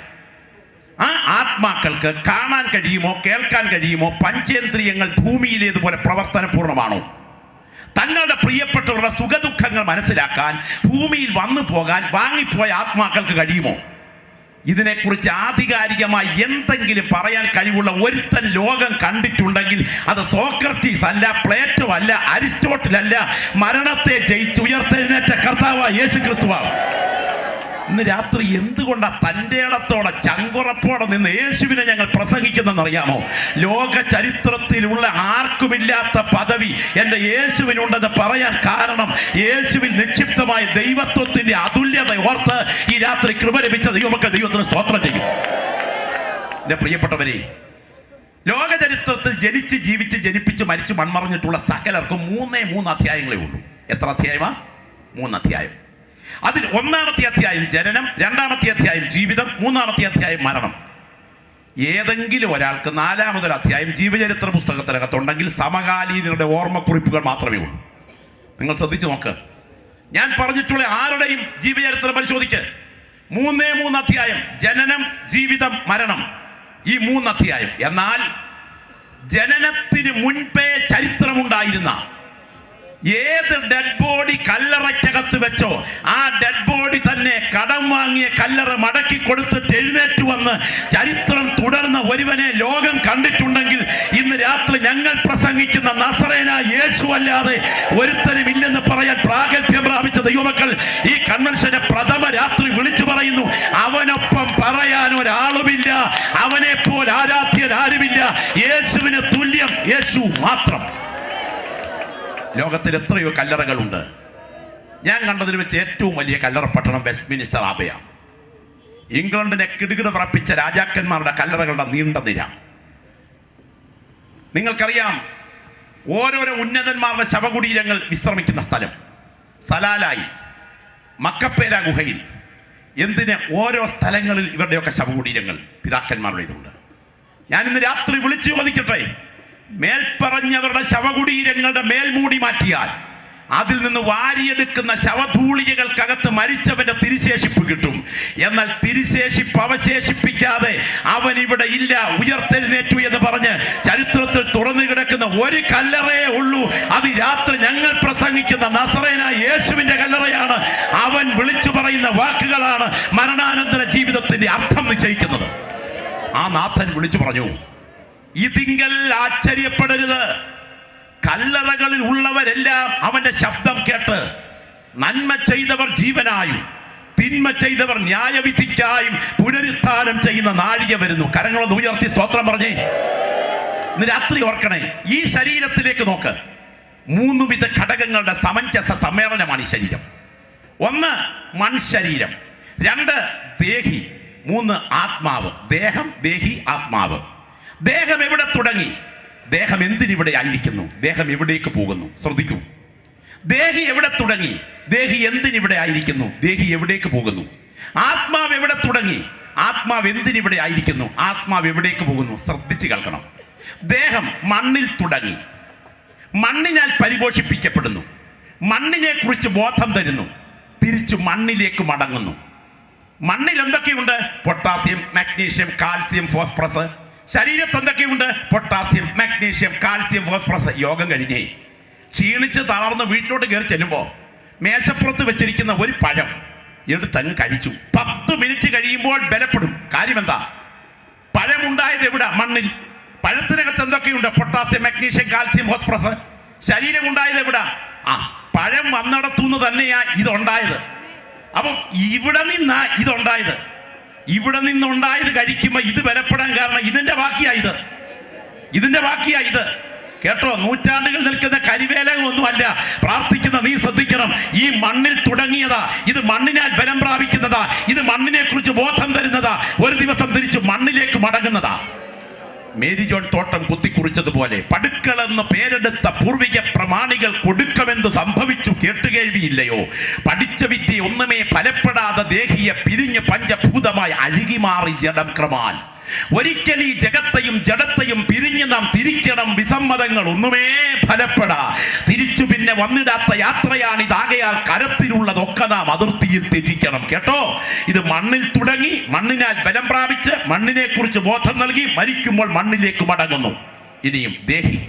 ആ ആത്മാക്കൾക്ക് കാണാൻ കഴിയുമോ, കേൾക്കാൻ കഴിയുമോ? പഞ്ചേന്ദ്രിയങ്ങൾ ഭൂമിയിലേതുപോലെ പ്രവർത്തനപൂർണ്ണമാണോ? തങ്ങളുടെ പ്രിയപ്പെട്ടവരുടെ സുഖദുഃഖങ്ങൾ മനസ്സിലാക്കാൻ ഭൂമിയിൽ വന്നു പോകാൻ വാങ്ങിപ്പോയ ആത്മാക്കൾക്ക് കഴിയുമോ? ഇതിനെക്കുറിച്ച് ആധികാരികമായി എന്തെങ്കിലും പറയാൻ കഴിവുള്ള ഒരുത്തൻ ലോകം കണ്ടിട്ടുണ്ടെങ്കിൽ അത് സോക്രട്ടീസ് അല്ല, പ്ലേറ്റോ അല്ല, അരിസ്റ്റോട്ടിൽ അല്ല, മരണത്തെ ജയിച്ചുയർത്തെഴുന്നേറ്റ കർത്താവായ യേശു ക്രിസ്തുവാണ്. ഇന്ന് രാത്രി എന്തുകൊണ്ടാ തൻ്റെ ഇടത്തോടെ ചങ്കുറപ്പോടെ നിന്ന് യേശുവിനെ ഞങ്ങൾ പ്രസംഗിക്കുന്നതെന്നറിയാമോ? ലോക ചരിത്രത്തിലുള്ള ആർക്കുമില്ലാത്ത പദവി എൻ്റെ യേശുവിനുണ്ടെന്ന് പറയാൻ കാരണം യേശുവിൽ നിക്ഷിപ്തമായ ദൈവത്വത്തിൻ്റെ അതുല്യത ഓർത്ത് ഈ രാത്രി കൃപ ലഭിച്ച ദൈവമക്കൾ ദൈവത്തിന് സ്തോത്രം ചെയ്യും. എൻ്റെ പ്രിയപ്പെട്ടവരെ, ലോക ചരിത്രത്തിൽ ജനിച്ച് ജീവിച്ച് ജനിപ്പിച്ച് മരിച്ച് മൺമറഞ്ഞിട്ടുള്ള സകലർക്കും 3 അധ്യായങ്ങളേ ഉള്ളൂ. എത്ര അധ്യായമാ? 3 അധ്യായം. അതിൽ 1-ാമത്തെ അധ്യായം ജനനം, 2-ാമത്തെ അധ്യായം ജീവിതം, 3-ാമത്തെ അധ്യായം മരണം. ഏതെങ്കിലും ഒരാൾക്ക് 4-ാമതൊരു അധ്യായം ജീവചരിത്ര പുസ്തകത്തിനകത്തുണ്ടെങ്കിൽ സമകാലീനരുടെ ഓർമ്മക്കുറിപ്പുകൾ മാത്രമേ ഉള്ളൂ. നിങ്ങൾ ശ്രദ്ധിച്ചു നോക്ക്. ഞാൻ പറഞ്ഞിട്ടുള്ള ആരുടെയും ജീവചരിത്രം പരിശോധിക്ക്. 3 അധ്യായം, ജനനം, ജീവിതം, മരണം, ഈ 3 അധ്യായം. എന്നാൽ ജനനത്തിന് മുൻപേ ചരിത്രമുണ്ടായിരുന്ന ഏത് ഡെഡ് ബോഡി കല്ലറയ്ക്കകത്ത് വെച്ചോ ആ ഡെഡ് ബോഡി തന്നെ കടം വാങ്ങിയ കല്ലറ മടക്കി കൊടുത്തിട്ട് എഴുന്നേറ്റ് വന്ന് ചരിത്രം തുടർന്ന ഒരുവനെ ലോകം കണ്ടിട്ടുണ്ടെങ്കിൽ ഇന്ന് രാത്രി ഞങ്ങൾ പ്രസംഗിക്കുന്ന നസറേനായ യേശു അല്ലാതെ ഒരുത്തരും ഇല്ലെന്ന് പറയാൻ പ്രാഗൽഭ്യം പ്രാപിച്ച ദൈവമക്കൾ ഈ കൺവെൻഷന്റെ പ്രഥമ രാത്രി വിളിച്ചു പറയുന്നു. അവനൊപ്പം പറയാൻ ഒരാളുമില്ല, അവനെ പോലെ ആരാധ്യൻ ആരുമില്ല, യേശുവിന് തുല്യം യേശു മാത്രം. ലോകത്തിൽ എത്രയോ കല്ലറകളുണ്ട്. ഞാൻ കണ്ടതിൽ വെച്ച് ഏറ്റവും വലിയ കല്ലറ പട്ടണം വെസ്റ്റ്മിനിസ്റ്റർ ആബയാണ്. ഇംഗ്ലണ്ടിനെ കിടുകിട പറപ്പിച്ച രാജാക്കന്മാരുടെ കല്ലറകളുടെ നീണ്ട നിര. നിങ്ങൾക്കറിയാം, ഓരോരോ ഉന്നതന്മാരുടെ ശവകുടീരങ്ങൾ വിശ്രമിക്കുന്ന സ്ഥലം സലാലായി, മക്കപ്പേര ഗുഹയിൽ, എന്തിന് ഓരോ സ്ഥലങ്ങളിൽ ഇവരുടെയൊക്കെ ശവകുടീരങ്ങൾ പിതാക്കന്മാരുടെ ഇതുണ്ട്. ഞാൻ ഇന്ന് രാത്രി വിളിച്ചു ചോദിക്കട്ടെ, മേൽപ്പറഞ്ഞവരുടെ ശവകുടീരങ്ങളുടെ മേൽമൂടി മാറ്റിയാൽ അതിൽ നിന്ന് വാരിയെടുക്കുന്ന ശവധൂളികകൾക്കകത്ത് മരിച്ചവന്റെ തിരുശേഷിപ്പ് കിട്ടും. എന്നാൽ തിരുശേഷിപ്പ് അവശേഷിപ്പിക്കാതെ അവൻ ഇവിടെ ഇല്ല, ഉയർത്തെഴുന്നേറ്റു എന്ന് പറഞ്ഞ് ചരിത്രത്തിൽ തുറന്നു കിടക്കുന്ന ഒരു കല്ലറയേ ഉള്ളൂ. അത് രാത്രി ഞങ്ങൾ പ്രസംഗിക്കുന്ന നസറേനായ യേശുവിന്റെ കല്ലറയാണ്. അവൻ വിളിച്ചു പറയുന്ന വാക്കുകളാണ് മരണാനന്തര ജീവിതത്തിന്റെ അർത്ഥം നിശ്ചയിക്കുന്നത്. ആ നാഥൻ വിളിച്ചു പറഞ്ഞു, ഇതിങ്കൽ ആശ്ചര്യപ്പെടരുത്. കല്ലറകളിൽ ഉള്ളവരെല്ലാം അവന്റെ ശബ്ദം കേട്ട് നന്മ ചെയ്തവർ ജീവനായും തിന്മ ചെയ്തവർ ന്യായവിധിക്കായും പുനരുത്ഥാനം ചെയ്യുന്ന നാഴിക വരുന്നു. കരങ്ങളൊന്ന് ഉയർത്തി സ്തോത്രം പറഞ്ഞേ. ഇന്ന് രാത്രി ഓർക്കണേ, ഈ ശരീരത്തിലേക്ക് നോക്ക്. 3 വിധ ഘടകങ്ങളുടെ സമഞ്ജസ സമ്മേളനമാണ് ഈ ശരീരം. 1 മൺശരീരം, 2 ദേഹി, 3 ആത്മാവ്. ദേഹം, ദേഹി, ആത്മാവ്. ദേഹം എവിടെ തുടങ്ങി? ദേഹം എന്തിനിവിടെ ആയിരിക്കുന്നു? ദേഹം എവിടേക്ക് പോകുന്നു? ശ്രദ്ധിക്കൂ. ദേഹി എവിടെ തുടങ്ങി? ദേഹി എന്തിനിവിടെ ആയിരിക്കുന്നു? ദേഹി എവിടേക്ക് പോകുന്നു? ആത്മാവ് എവിടെ തുടങ്ങി? ആത്മാവ് എന്തിനിവിടെ ആയിരിക്കുന്നു? ആത്മാവ് എവിടേക്ക് പോകുന്നു? ശ്രദ്ധിച്ച് കേൾക്കണം. ദേഹം മണ്ണിൽ തുടങ്ങി, മണ്ണിനാൽ പരിപോഷിപ്പിക്കപ്പെടുന്നു, മണ്ണിനെ കുറിച്ച് ബോധം തരുന്നു, തിരിച്ചു മണ്ണിലേക്ക് മടങ്ങുന്നു. മണ്ണിൽ എന്തൊക്കെയുണ്ട്? Potassium, magnesium, calcium, phosphorus. ശരീരത്ത് എന്തൊക്കെയുണ്ട്? Potassium, magnesium, calcium, phosphorus. യോഗം കഴിഞ്ഞേ ക്ഷീണിച്ച് തളർന്ന് വീട്ടിലോട്ട് കയറി ചെല്ലുമ്പോൾ മേശപ്പുറത്ത് വെച്ചിരിക്കുന്ന ഒരു പഴം എടുത്തങ്ങ് കഴിച്ചു. 10 മിനിറ്റ് കഴിയുമ്പോൾ ബലപ്പെടും. കാര്യം എന്താ? പഴമുണ്ടായത് എവിടെ? മണ്ണിൽ. പഴത്തിനകത്ത് എന്തൊക്കെയുണ്ട്? Potassium, magnesium, calcium, phosphorus. ശരീരം ഉണ്ടായത് എവിടെ? പഴം വന്നിടത്തുനിന്ന് തന്നെയാ ഇതുണ്ടായത്. അപ്പം ഇവിടെ നിന്നാ ഇതുണ്ടായത്. ഇവിടെ നിന്നുണ്ടായത് കഴിക്കുമ്പോൾ ഇത് ബലപ്പെടാൻ കാരണം ഇതിന്റെ ബാക്കിയായത്, ഇതിന്റെ ബാക്കിയായത്. കേട്ടോ, നൂറ്റാണ്ടുകൾ നിൽക്കുന്ന കരിവേലകളൊന്നുമല്ല. പ്രാർത്ഥിക്കുന്ന നീ ശ്രദ്ധിക്കണം. ഈ മണ്ണിൽ തുടങ്ങിയതാ, ഇത് മണ്ണിനാൽ ബലം പ്രാപിക്കുന്നതാ, ഇത് മണ്ണിനെ കുറിച്ച് ബോധം തരുന്നതാ, ഒരു ദിവസം തിരിച്ച് മണ്ണിലേക്ക് മടങ്ങുന്നതാ. മേരി ജോൺ തോട്ടം കുത്തിക്കുറിച്ചതുപോലെ പടുക്കളെന്ന് പേരെടുത്ത പൂർവിക പ്രമാണികൾ കൊടുക്കമെന്ന് സംഭവിച്ചു കേട്ടുകേൾവിയില്ലയോ? പഠിച്ച വിദ്യ ഒന്നുമേ ഫലപ്പെടാതെ ദേഹിയെ പിരിഞ്ഞ് പഞ്ചഭൂതമായി അഴുകിമാറി ജഡം ക്രമാൻ. ഒരിക്കൽ ഈ ജഗത്തെയും ജഡത്തെയും പിരിഞ്ഞ് നാം തിരിക്കണം. വിസമ്മതങ്ങൾ ഒന്നുമേ ഫലപ്പെടാ. തിരിച്ചു പിന്നെ വന്നിടാത്ത യാത്രയാണിതാകയാൽ കരത്തിലുള്ളതൊക്കെ നാം അതിർത്തിയിൽ ത്യജിക്കണം. കേട്ടോ, ഇത് മണ്ണിൽ തുടങ്ങി, മണ്ണിനാൽ ബലം പ്രാപിച്ച് മണ്ണിനെ കുറിച്ച് ബോധം നൽകി മരിക്കുമ്പോൾ മണ്ണിലേക്ക് മടങ്ങുന്നു. ഇനിയും ദേഹി,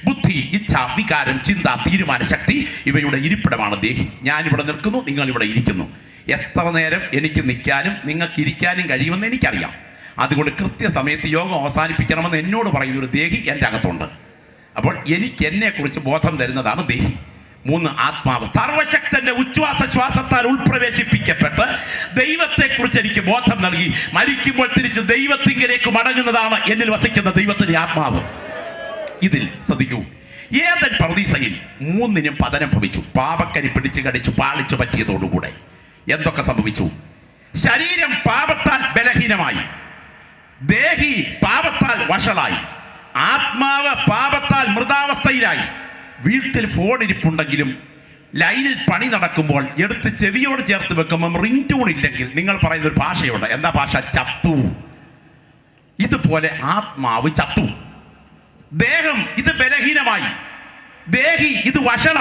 ബുദ്ധി, ഇച്ഛ, വികാരം, ചിന്ത, തീരുമാന ശക്തി, ഇവയുടെ ഇരിപ്പിടമാണ് ദേഹി. ഞാനിവിടെ നിൽക്കുന്നു, നിങ്ങളിവിടെ ഇരിക്കുന്നു. എത്ര നേരം എനിക്ക് നിൽക്കാനും നിങ്ങൾക്ക് ഇരിക്കാനും കഴിയുമെന്ന് എനിക്കറിയാം. അതുകൊണ്ട് കൃത്യസമയത്ത് യോഗം അവസാനിപ്പിക്കണമെന്ന് എന്നോട് പറയുന്ന ഒരു ദേഹി എൻ്റെ അകത്തുണ്ട്. അപ്പോൾ എനിക്ക് എന്നെക്കുറിച്ച് ബോധം തരുന്നതാണ് ദേഹി. 3 ആത്മാവ്. സർവശക്തന്റെ ഉച്ഛ്വാസ ശ്വാസത്താൽ ഉൾപ്രവേശിപ്പിക്കപ്പെട്ട് ദൈവത്തെക്കുറിച്ച് എനിക്ക് ബോധം നൽകി മരിക്കുമ്പോൾ തിരിച്ച് ദൈവത്തിങ്കിലേക്ക് മടങ്ങുന്നതാണ് എന്നിൽ വസിക്കുന്ന ദൈവത്തിന്റെ ആത്മാവ്. ഇതിൽ ശ്രദ്ധിക്കൂ, ഏദൻ പർദീസയിൽ 3നും പതനം ഭവിച്ചു. പാപക്കരി പിടിച്ച് കടിച്ചു പാളിച്ചു പറ്റിയതോടുകൂടെ എന്തൊക്കെ സംഭവിച്ചു? ശരീരം പാപത്താൽ ബലഹീനമായി, ദേഹി പാപത്താൽ വഷളായി, ആത്മാവ് പാപത്താൽ മൃതാവസ്ഥയിലായി. വീട്ടിൽ ഫോൺ ഇരിപ്പുണ്ടെങ്കിലും ലൈനിൽ പണി നടക്കുമ്പോൾ എടുത്ത് ചെവിയോട് ചേർത്ത് വെക്കുമ്പോൾ റിംഗ് ടൂൺ ഇല്ലെങ്കിൽ നിങ്ങൾ പറയുന്ന ഒരു ഭാഷയുണ്ട്. എന്താ ഭാഷ? ചത്തു. ഇതുപോലെ ആത്മാവ് ചത്തു. ദേഹം ഇത് ബലഹീനമായി. ദേഹി ഇത് വഷള.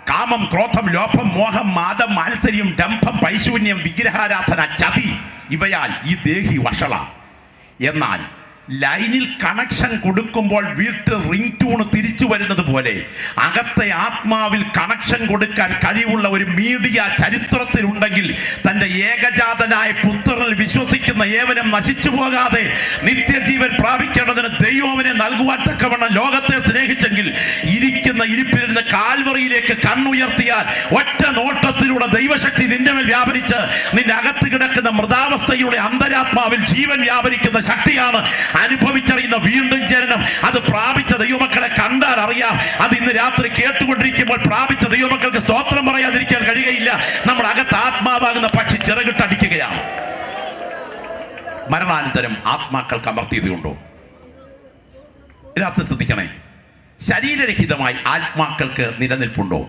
കാമം, ക്രോധം, ലോഭം, മോഹം, മാദം, മാത്സര്യം, ഡംഭം, പൈശൂന്യം, വിഗ്രഹാരാധന, ചതി ഇവയാൽ ഈ ദേഹി വഷള. എന്നാൽ ലൈനിൽ കണക്ഷൻ കൊടുക്കുമ്പോൾ വീട്ടിൽ റിംഗ് ട്യൂൺ തിരിച്ചു വരുന്നത് പോലെ അകത്തെ ആത്മാവിൽ കണക്ഷൻ കൊടുക്കാൻ കഴിവുള്ള ഒരു മീഡിയ ചരിത്രത്തിലുണ്ടെങ്കിൽ തൻ്റെ ഏകജാതനായ പുത്രനിൽ വിശ്വസിക്കുന്ന ഏവനും നശിച്ചു പോകാതെ നിത്യജീവൻ പ്രാപിക്കേണ്ടതിന് ദൈവവനെ നൽകുവാൻ തക്കവണ്ണം ലോകത്തെ സ്നേഹിച്ചെങ്കിൽ ഇരിക്കുന്ന ഇരിപ്പിലിരുന്ന് കാൽവറിയിലേക്ക് കണ്ണുയർത്തിയാൽ ഒറ്റ നോട്ടത്തിലൂടെ ദൈവശക്തി നിന്റെ മേൽ വ്യാപരിച്ച് നിന്റെ അകത്ത് കിടക്കുന്ന മൃതാവസ്ഥയുടെ അന്തരാത്മാവിൽ ജീവൻ വ്യാപരിക്കുന്ന ശക്തിയാണ് അനുഭവിച്ചറിയുന്ന വീണ്ടും ജനനം. അത് പ്രാപിച്ച ദൈവമക്കളെ കണ്ടാൽ അറിയാം. അത് ഇന്ന് രാത്രി കേട്ടുകൊണ്ടിരിക്കുമ്പോൾ പ്രാപിച്ച ദൈവമക്കൾക്ക് സ്തോത്രം പറയാതിരിക്കാൻ കഴിയുകയില്ല. നമ്മുടെ അകത്ത് ആത്മാവാകുന്ന പക്ഷി ചിറകിട്ടടിക്കുകയാണ്. മരണാനന്തരം ആത്മാക്കൾക്ക് അമർത്യതയുണ്ടോ? രാത്രി ശ്രദ്ധിക്കണേ. ശരീരരഹിതമായി ആത്മാക്കൾക്ക് നിലനിൽപ്പുണ്ടോ?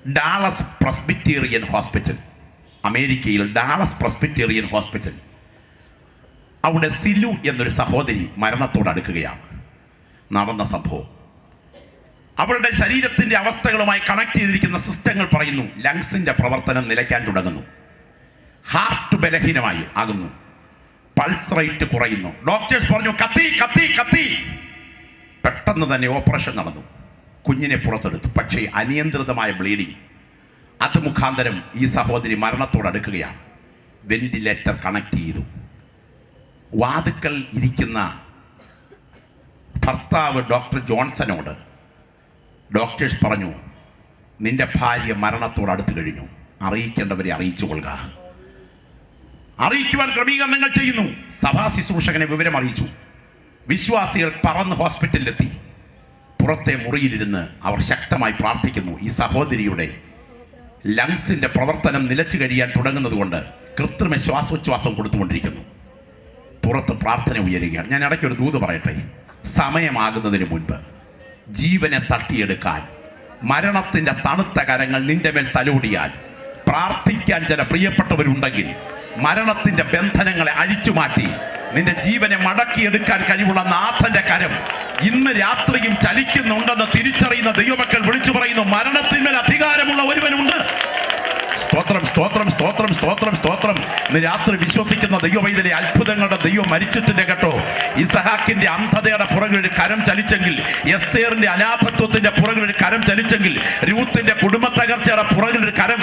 ഡാളസ് പ്രസ്ബിറ്റേറിയൻ ഹോസ്പിറ്റൽ, അമേരിക്കയിൽ ഡാളസ് പ്രസ്ബിറ്റേറിയൻ ഹോസ്പിറ്റൽ, അവിടെ സിലു എന്നൊരു സഹോദരി മരണത്തോട് അടുക്കുകയാണ്. നടന്ന സംഭവം, അവളുടെ ശരീരത്തിൻ്റെ അവസ്ഥകളുമായി കണക്ട് ചെയ്തിരിക്കുന്ന സിസ്റ്റങ്ങൾ പറയുന്നു ലങ്സിൻ്റെ പ്രവർത്തനം നിലയ്ക്കാൻ തുടങ്ങുന്നു, ഹാർട്ട് ബലഹീനമായി ആകുന്നു, പൾസ് റേറ്റ് കുറയുന്നു. ഡോക്ടേഴ്സ് പറഞ്ഞു കത്തി കത്തി കത്തി. പെട്ടെന്ന് തന്നെ ഓപ്പറേഷൻ നടന്നു, കുഞ്ഞിനെ പുറത്തെടുത്തു. പക്ഷേ അനിയന്ത്രിതമായ ബ്ലീഡിങ്, അത് മുഖാന്തരം ഈ സഹോദരി മരണത്തോട് അടുക്കുകയാണ്. വെന്റിലേറ്റർ കണക്ട് ചെയ്തു. വാതുക്കൽ ഇരിക്കുന്ന ഭർത്താവ് ഡോക്ടർ ജോൺസനോട് ഡോക്ടേഴ്സ് പറഞ്ഞു നിന്റെ ഭാര്യ മരണത്തോട് അടുത്ത് കഴിഞ്ഞു, അറിയിക്കേണ്ടവരെ അറിയിച്ചു കൊള്ളുക. അറിയിക്കുവാൻ ക്രമീകരണങ്ങൾ ചെയ്യുന്നു. സഭാ ശുശ്രൂഷകനെ വിവരം അറിയിച്ചു. വിശ്വാസികൾ പറന്ന് ഹോസ്പിറ്റലിലെത്തി. പുറത്തെ മുറിയിലിരുന്ന് അവർ ശക്തമായി പ്രാർത്ഥിക്കുന്നു. ഈ സഹോദരിയുടെ ലങ്സിൻ്റെ പ്രവർത്തനം നിലച്ചു കഴിയാൻ തുടങ്ങുന്നത് കൊണ്ട് കൃത്രിമ ശ്വാസോച്ഛ്വാസം കൊടുത്തുകൊണ്ടിരിക്കുന്നു. പുറത്ത് പ്രാർത്ഥന ഉയരുകയാണ്. ഞാൻ ഇടയ്ക്കൊരു ദൂത് പറയട്ടെ. സമയമാകുന്നതിന് മുൻപ് ജീവനെ തട്ടിയെടുക്കാൻ മരണത്തിൻ്റെ തണുത്ത കരങ്ങൾ നിന്റെ മേൽ തലോടിയാൽ, പ്രാർത്ഥിക്കാൻ ചില പ്രിയപ്പെട്ടവരുണ്ടെങ്കിൽ മരണത്തിൻ്റെ ബന്ധനങ്ങളെ അഴിച്ചുമാറ്റി നിന്റെ ജീവനെ മടക്കിയെടുക്കാൻ കഴിവുള്ള നാഥന്റെ കരം ഇന്ന് രാത്രിയും ചലിക്കുന്നുണ്ടെന്ന് തിരിച്ചറിയുന്ന ദൈവമക്കൾ വിളിച്ചു പറയുന്നു മരണത്തിന്മേൽ അധികാരമുള്ള ഒരുവനുണ്ട്. സ്തോത്രം സ്തോത്രം സ്തോത്രം സ്തോത്രം സ്തോത്രം. ഇന്ന് രാത്രി വിശ്വസിക്കുന്ന ദൈവവൈദ്യലെ അത്ഭുതങ്ങളുടെ ദൈവം മരിച്ചിട്ടില്ല കേട്ടോ. ഇസഹാക്കിന്റെ അന്ധതയുടെ പുറകിൽ ഒരു കരം ചലിച്ചെങ്കിൽ, എസ്തേറിന്റെ അനാഥത്വത്തിന്റെ പുറകിൽ ഒരു കരം ചലിച്ചെങ്കിൽ, രൂത്തിന്റെ കുടുംബ തകർച്ചയുടെ പുറകിൽ ഒരു കരം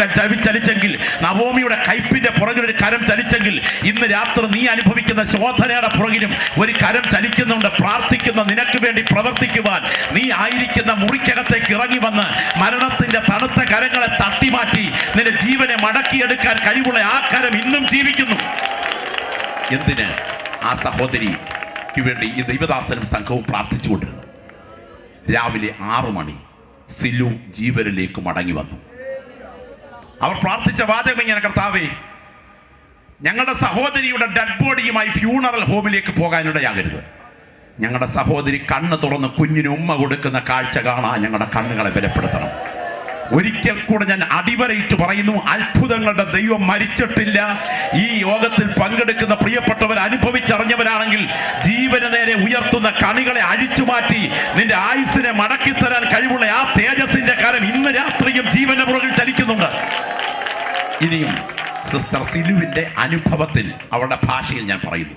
ചലിച്ചെങ്കിൽ, നവോമിയുടെ കയ്പിന്റെ പുറകിൽ ഒരു കരം ചലിച്ചെങ്കിൽ, ഇന്ന് രാത്രി നീ അനുഭവിക്കുന്ന ശോധനയുടെ പുറകിലും ഒരു കരം ചലിക്കുന്നുണ്ട്. പ്രാർത്ഥിക്കുന്ന നിനക്ക് വേണ്ടി പ്രവർത്തിക്കുവാൻ നീ ആയിരിക്കുന്ന മുറിക്കകത്തേക്ക് ഇറങ്ങി വന്ന് മരണത്തിന്റെ തണുത്ത കരങ്ങളെ തട്ടിമാറ്റി നിന്റെ ജീവനെ മടക്കിയെടുക്കാൻ കഴിവുള്ള ആ കരം ഇന്നും ജീവിക്കുന്നു. എന്തിന്? ആ സഹോദരിക്ക് വേണ്ടി ഈ ദൈവദാസനും സംഘവും പ്രാർത്ഥിച്ചുകൊണ്ടിരുന്നു. രാവിലെ 6 മണി സിലു ജീവനിലേക്ക് മടങ്ങി വന്നു. അവർ പ്രാർത്ഥിച്ച വാചകം ഇങ്ങനെ: കർത്താവേ, ഞങ്ങളുടെ സഹോദരിയുടെ ഡെഡ് ബോഡിയുമായി ഫ്യൂണറൽ ഹോമിലേക്ക് പോകാനിടയാകരുത്. ഞങ്ങളുടെ സഹോദരി കണ്ണ് തുറന്ന് കുഞ്ഞിന് ഉമ്മ കൊടുക്കുന്ന കാഴ്ച കാണാൻ ഞങ്ങളുടെ കണ്ണുകളെ ബലപ്പെടുത്തണം. ഒരിക്കൽ കൂടെ ഞാൻ അടിവരയിട്ട് പറയുന്നു, അത്ഭുതങ്ങളുടെ ദൈവം മരിച്ചിട്ടില്ല. ഈ യോഗത്തിൽ പങ്കെടുക്കുന്ന പ്രിയപ്പെട്ടവർ അനുഭവിച്ചറിഞ്ഞവരാണെങ്കിൽ ജീവന് നേരെ ഉയർത്തുന്ന കണികളെ അഴിച്ചുമാറ്റി നിന്റെ ആയുസ്സിനെ മടക്കിത്തരാൻ കഴിവുള്ള ആ തേജസ്സിന്റെ കരം ഇന്ന് രാത്രിയും ജീവന്റെ പുറകിൽ ചലിക്കുന്നുണ്ട്. ഇനിയും സിസ്റ്റർ സിലുവിന്റെ അനുഭവത്തിൽ അവളുടെ ഭാഷയിൽ ഞാൻ പറയുന്നു.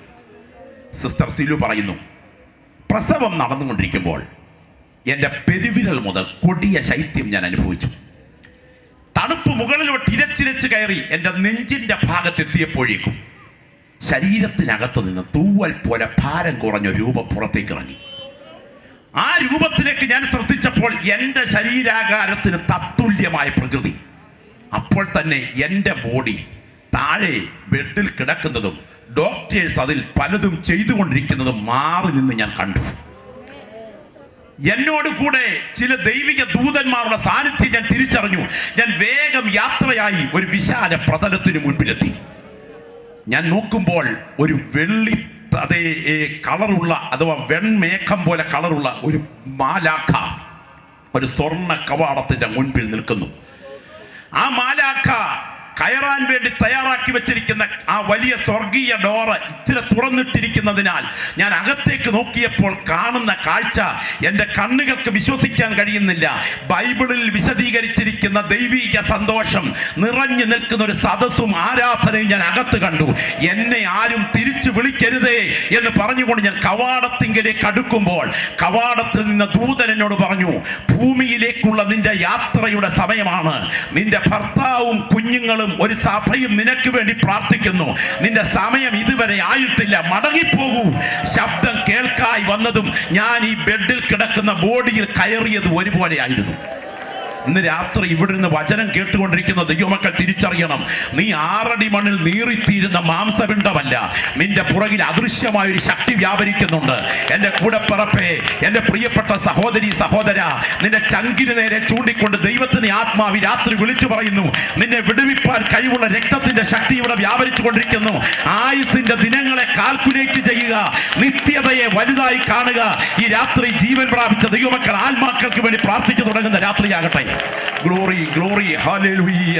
സിസ്റ്റർ സിലു പറയുന്നു, പ്രസവം നടന്നുകൊണ്ടിരിക്കുമ്പോൾ എൻ്റെ പെരുവിരൽ മുതൽ കൊടിയ ശൈത്യം ഞാൻ അനുഭവിച്ചു. തണുപ്പ് മുകളിലോട്ട് ഇരച്ചിരച്ച് കയറി എൻ്റെ നെഞ്ചിൻ്റെ ഭാഗത്തെത്തിയപ്പോഴേക്കും ശരീരത്തിനകത്ത് നിന്ന് തൂവൽ പോലെ ഭാരം കുറഞ്ഞ രൂപം പുറത്തേക്ക് ഇറങ്ങി. ആ രൂപത്തിലേക്ക് ഞാൻ ശ്രദ്ധിച്ചപ്പോൾ എൻ്റെ ശരീരാകാരത്തിന് തത്തുല്യമായ പ്രകൃതി. അപ്പോൾ തന്നെ എൻ്റെ ബോഡി താഴെ ബെഡിൽ കിടക്കുന്നതും ഡോക്ടേഴ്സ് അതിൽ പലതും ചെയ്തുകൊണ്ടിരിക്കുന്നതും മാറി നിന്ന് ഞാൻ കണ്ടു. എന്നോട് കൂടെ ചില ദൈവിക ദൂതന്മാരുടെ സാന്നിധ്യം ഞാൻ തിരിച്ചറിഞ്ഞു. ഞാൻ വേഗം യാത്രയായി ഒരു വിശാല പ്രതലത്തിന് മുൻപിലെത്തി. ഞാൻ നോക്കുമ്പോൾ ഒരു വെള്ളി അതേ കളറുള്ള അഥവാ വെൺമേഘം പോലെ കളറുള്ള ഒരു മാലാഖ ഒരു സ്വർണ്ണ കവാടത്തിന്റെ മുൻപിൽ നിൽക്കുന്നു. ആ മാലാഖ കയറാൻ വേണ്ടി തയ്യാറാക്കി വെച്ചിരിക്കുന്ന ആ വലിയ സ്വർഗീയ ഡോറ് ഇച്ചിരി തുറന്നിട്ടിരിക്കുന്നതിനാൽ ഞാൻ അകത്തേക്ക് നോക്കിയപ്പോൾ കാണുന്ന കാഴ്ച എൻ്റെ കണ്ണുകൾക്ക് വിശ്വസിക്കാൻ കഴിയുന്നില്ല. ബൈബിളിൽ വിശദീകരിച്ചിരിക്കുന്ന ദൈവിക സന്തോഷം നിറഞ്ഞു നിൽക്കുന്ന ഒരു സദസ്സും ആരാധനയും ഞാൻ അകത്ത് കണ്ടു. എന്നെ ആരും തിരിച്ചു വിളിക്കരുതേ എന്ന് പറഞ്ഞുകൊണ്ട് ഞാൻ കവാടത്തിങ്കിലേക്ക് അടുക്കുമ്പോൾ കവാടത്തിൽ നിന്ന് ദൂതൻ എന്നോട് പറഞ്ഞു, ഭൂമിയിലേക്കുള്ള നിന്റെ യാത്രയുടെ സമയമാണ്. നിന്റെ ഭർത്താവും കുഞ്ഞുങ്ങളും ഒരു സഭയും നിനക്ക് വേണ്ടി പ്രാർത്ഥിക്കുന്നു. നിന്റെ സമയം ഇതുവരെ ആയിട്ടില്ല, മടങ്ങിപ്പോകൂ. ശബ്ദം കേൾക്കായി വന്നതും ഞാൻ ഈ ബെഡിൽ കിടക്കുന്ന ബോഡിയിൽ കയറിയത് ഒരുപോലെ ആയിരുന്നു. ഇന്ന് രാത്രി ഇവിടെ നിന്ന് വചനം കേട്ടുകൊണ്ടിരിക്കുന്ന ദൈവമക്കൾ തിരിച്ചറിയണം, നീ 6 അടി മണ്ണിൽ നീറിത്തീരുന്ന മാംസപിണ്ഡമല്ല. നിന്റെ പുറകിൽ അദൃശ്യമായ ഒരു ശക്തി വ്യാപരിക്കുന്നുണ്ട്. എൻ്റെ കൂടെപ്പിറപ്പേ, എൻ്റെ പ്രിയപ്പെട്ട സഹോദരി സഹോദര, നിന്റെ ചങ്കിന് നേരെ ചൂണ്ടിക്കൊണ്ട് ദൈവത്തിന് ആത്മാവി രാത്രി വിളിച്ചു പറയുന്നു, നിന്നെ വിടുവിപ്പാൻ കഴിവുള്ള രക്തത്തിന്റെ ശക്തി ഇവിടെ വ്യാപരിച്ചു കൊണ്ടിരിക്കുന്നു. ആയുസിന്റെ ദിനങ്ങളെ കാൽക്കുലേറ്റ് ചെയ്യുക, നിത്യതയെ വലുതായി കാണുക. ഈ രാത്രി ജീവൻ പ്രാപിച്ച ദൈവമക്കൾ ആത്മാക്കൾക്ക് വേണ്ടി പ്രാർത്ഥിച്ചു തുടങ്ങുന്ന രാത്രിയാകട്ടെ. Glory glory hallelujah.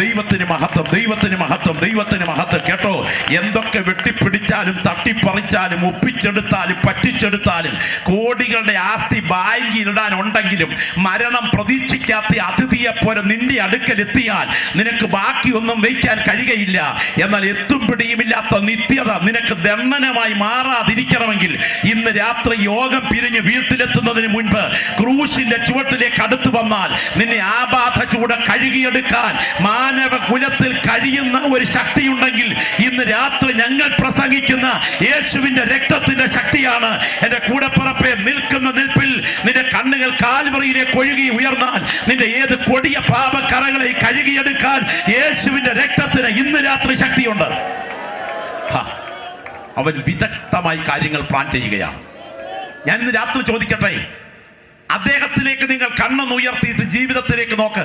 ദൈവത്തിന് മഹത്വം, ദൈവത്തിന് മഹത്വം, ദൈവത്തിന് മഹത്വം. കേട്ടോ, എന്തൊക്കെ വെട്ടിപ്പിടിച്ചാലും തട്ടിപ്പറിച്ചാലും ഒപ്പിച്ചെടുത്താലും പറ്റിച്ചെടുത്താലും കോടികളുടെ ആസ്തി ബാങ്കിൽ ഇടാനുണ്ടെങ്കിലും മരണം പ്രതീക്ഷിക്കാത്ത അതിഥിയെ പോലെ നിന്റെ അടുക്കൽ എത്തിയാൽ നിനക്ക് ബാക്കിയൊന്നും വയ്ക്കാൻ കഴിയുകയില്ല. എന്നാൽ എത്തും പിടിയുമില്ലാത്ത നിത്യത നിനക്ക് ദണ്ഡനമായി മാറാതിരിക്കണമെങ്കിൽ ഇന്ന് രാത്രി യോഗം പിരിഞ്ഞ് വീട്ടിലെത്തുന്നതിന് മുൻപ് ക്രൂശിന്റെ ചുവട്ടിലേക്ക് അടുത്തു വന്നാൽ നിന്നെ ആബാധ ചൂട് കഴുകിയെടുക്കാൻ മാനവ കുലത്തിൽ കഴിയുന്ന ഒരു ശക്തിയുണ്ടെങ്കിൽ ഇന്ന് രാത്രി ഞങ്ങൾ പ്രസംഗിക്കുന്ന യേശുവിന്റെ രക്തത്തിന്റെ ശക്തിയാണ്. എന്റെ കൂടെപ്പിറപ്പെ, നിൽക്കുന്ന നിൽപ്പിൽ നിന്റെ കണ്ണുകൾ കാൽവറിയിലേക്ക് ഒഴുകി ഉയർന്നാൽ നിന്റെ ഏത് കൊടിയ പാപക്കറകളെ കഴുകിയെടുക്കാൻ യേശുവിന്റെ രക്തത്തിന് ഇന്ന് രാത്രി ശക്തിയുണ്ട്. അവൻ വിദഗ്ധമായി കാര്യങ്ങൾ പ്ലാൻ ചെയ്യുകയാണ്. ഞാൻ ഇന്ന് രാത്രി ചോദിക്കട്ടെ, അദ്ദേഹത്തിലേക്ക് നിങ്ങൾ കണ്ണൊന്ന് ഉയർത്തിയിട്ട് ജീവിതത്തിലേക്ക് നോക്ക്.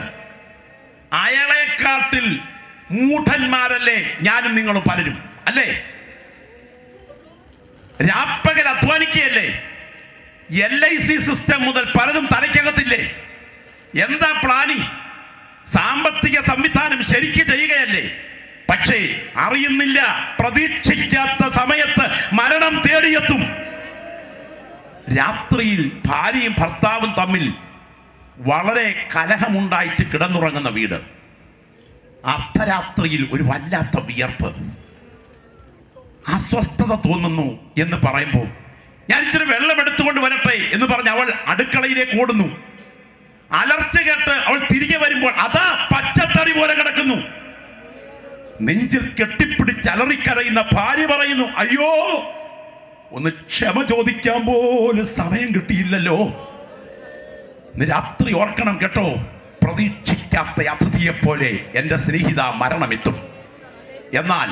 അയാളെക്കാട്ടിൽ മൂഢന്മാരല്ലേ ഞാനും നിങ്ങളും പലരും, അല്ലേ? രാപ്പകൽ അധ്വാനിക്കുകയല്ലേ? LIC സിസ്റ്റം മുതൽ പലതും തലയ്ക്കകത്തില്ലേ? എന്താ പ്ലാനിങ്? സാമ്പത്തിക സംവിധാനം ശരിക്ക് ചെയ്യുകയല്ലേ? പക്ഷേ അറിയുന്നില്ല, പ്രതീക്ഷിക്കാത്ത സമയത്ത് മരണം തേടിയെത്തും. രാത്രിയിൽ ഭാര്യയും ഭർത്താവും തമ്മിൽ വളരെ കലഹമുണ്ടായിട്ട് കിടന്നുറങ്ങുന്ന വീട്. അർദ്ധരാത്രിയിൽ ഒരു വല്ലാത്ത വിയർപ്പ്, അസ്വസ്ഥത തോന്നുന്നു എന്ന് പറയുമ്പോൾ ഞാൻ ഇച്ചിരി വെള്ളം എടുത്തുകൊണ്ട് വരട്ടെ എന്ന് പറഞ്ഞ് അവൾ അടുക്കളയിലേക്ക് ഓടുന്നു. അലർച്ച കേട്ട് അവൾ തിരികെ വരുമ്പോൾ അതാ പച്ചത്തറി പോലെ കിടക്കുന്നു. നെഞ്ചിൽ കെട്ടിപ്പിടിച്ച് അലറിക്കരയുന്ന ഭാര്യ പറയുന്നു, അയ്യോ, ഒന്ന് ക്ഷമ ചോദിക്കാൻ പോലും സമയം കിട്ടിയില്ലല്ലോ. ഇന്ന് രാത്രി ഓർക്കണം കേട്ടോ, പ്രതീക്ഷിക്കാത്ത അതിഥിയെ പോലെ എൻ്റെ സ്നേഹിത മരണമെത്തും. എന്നാൽ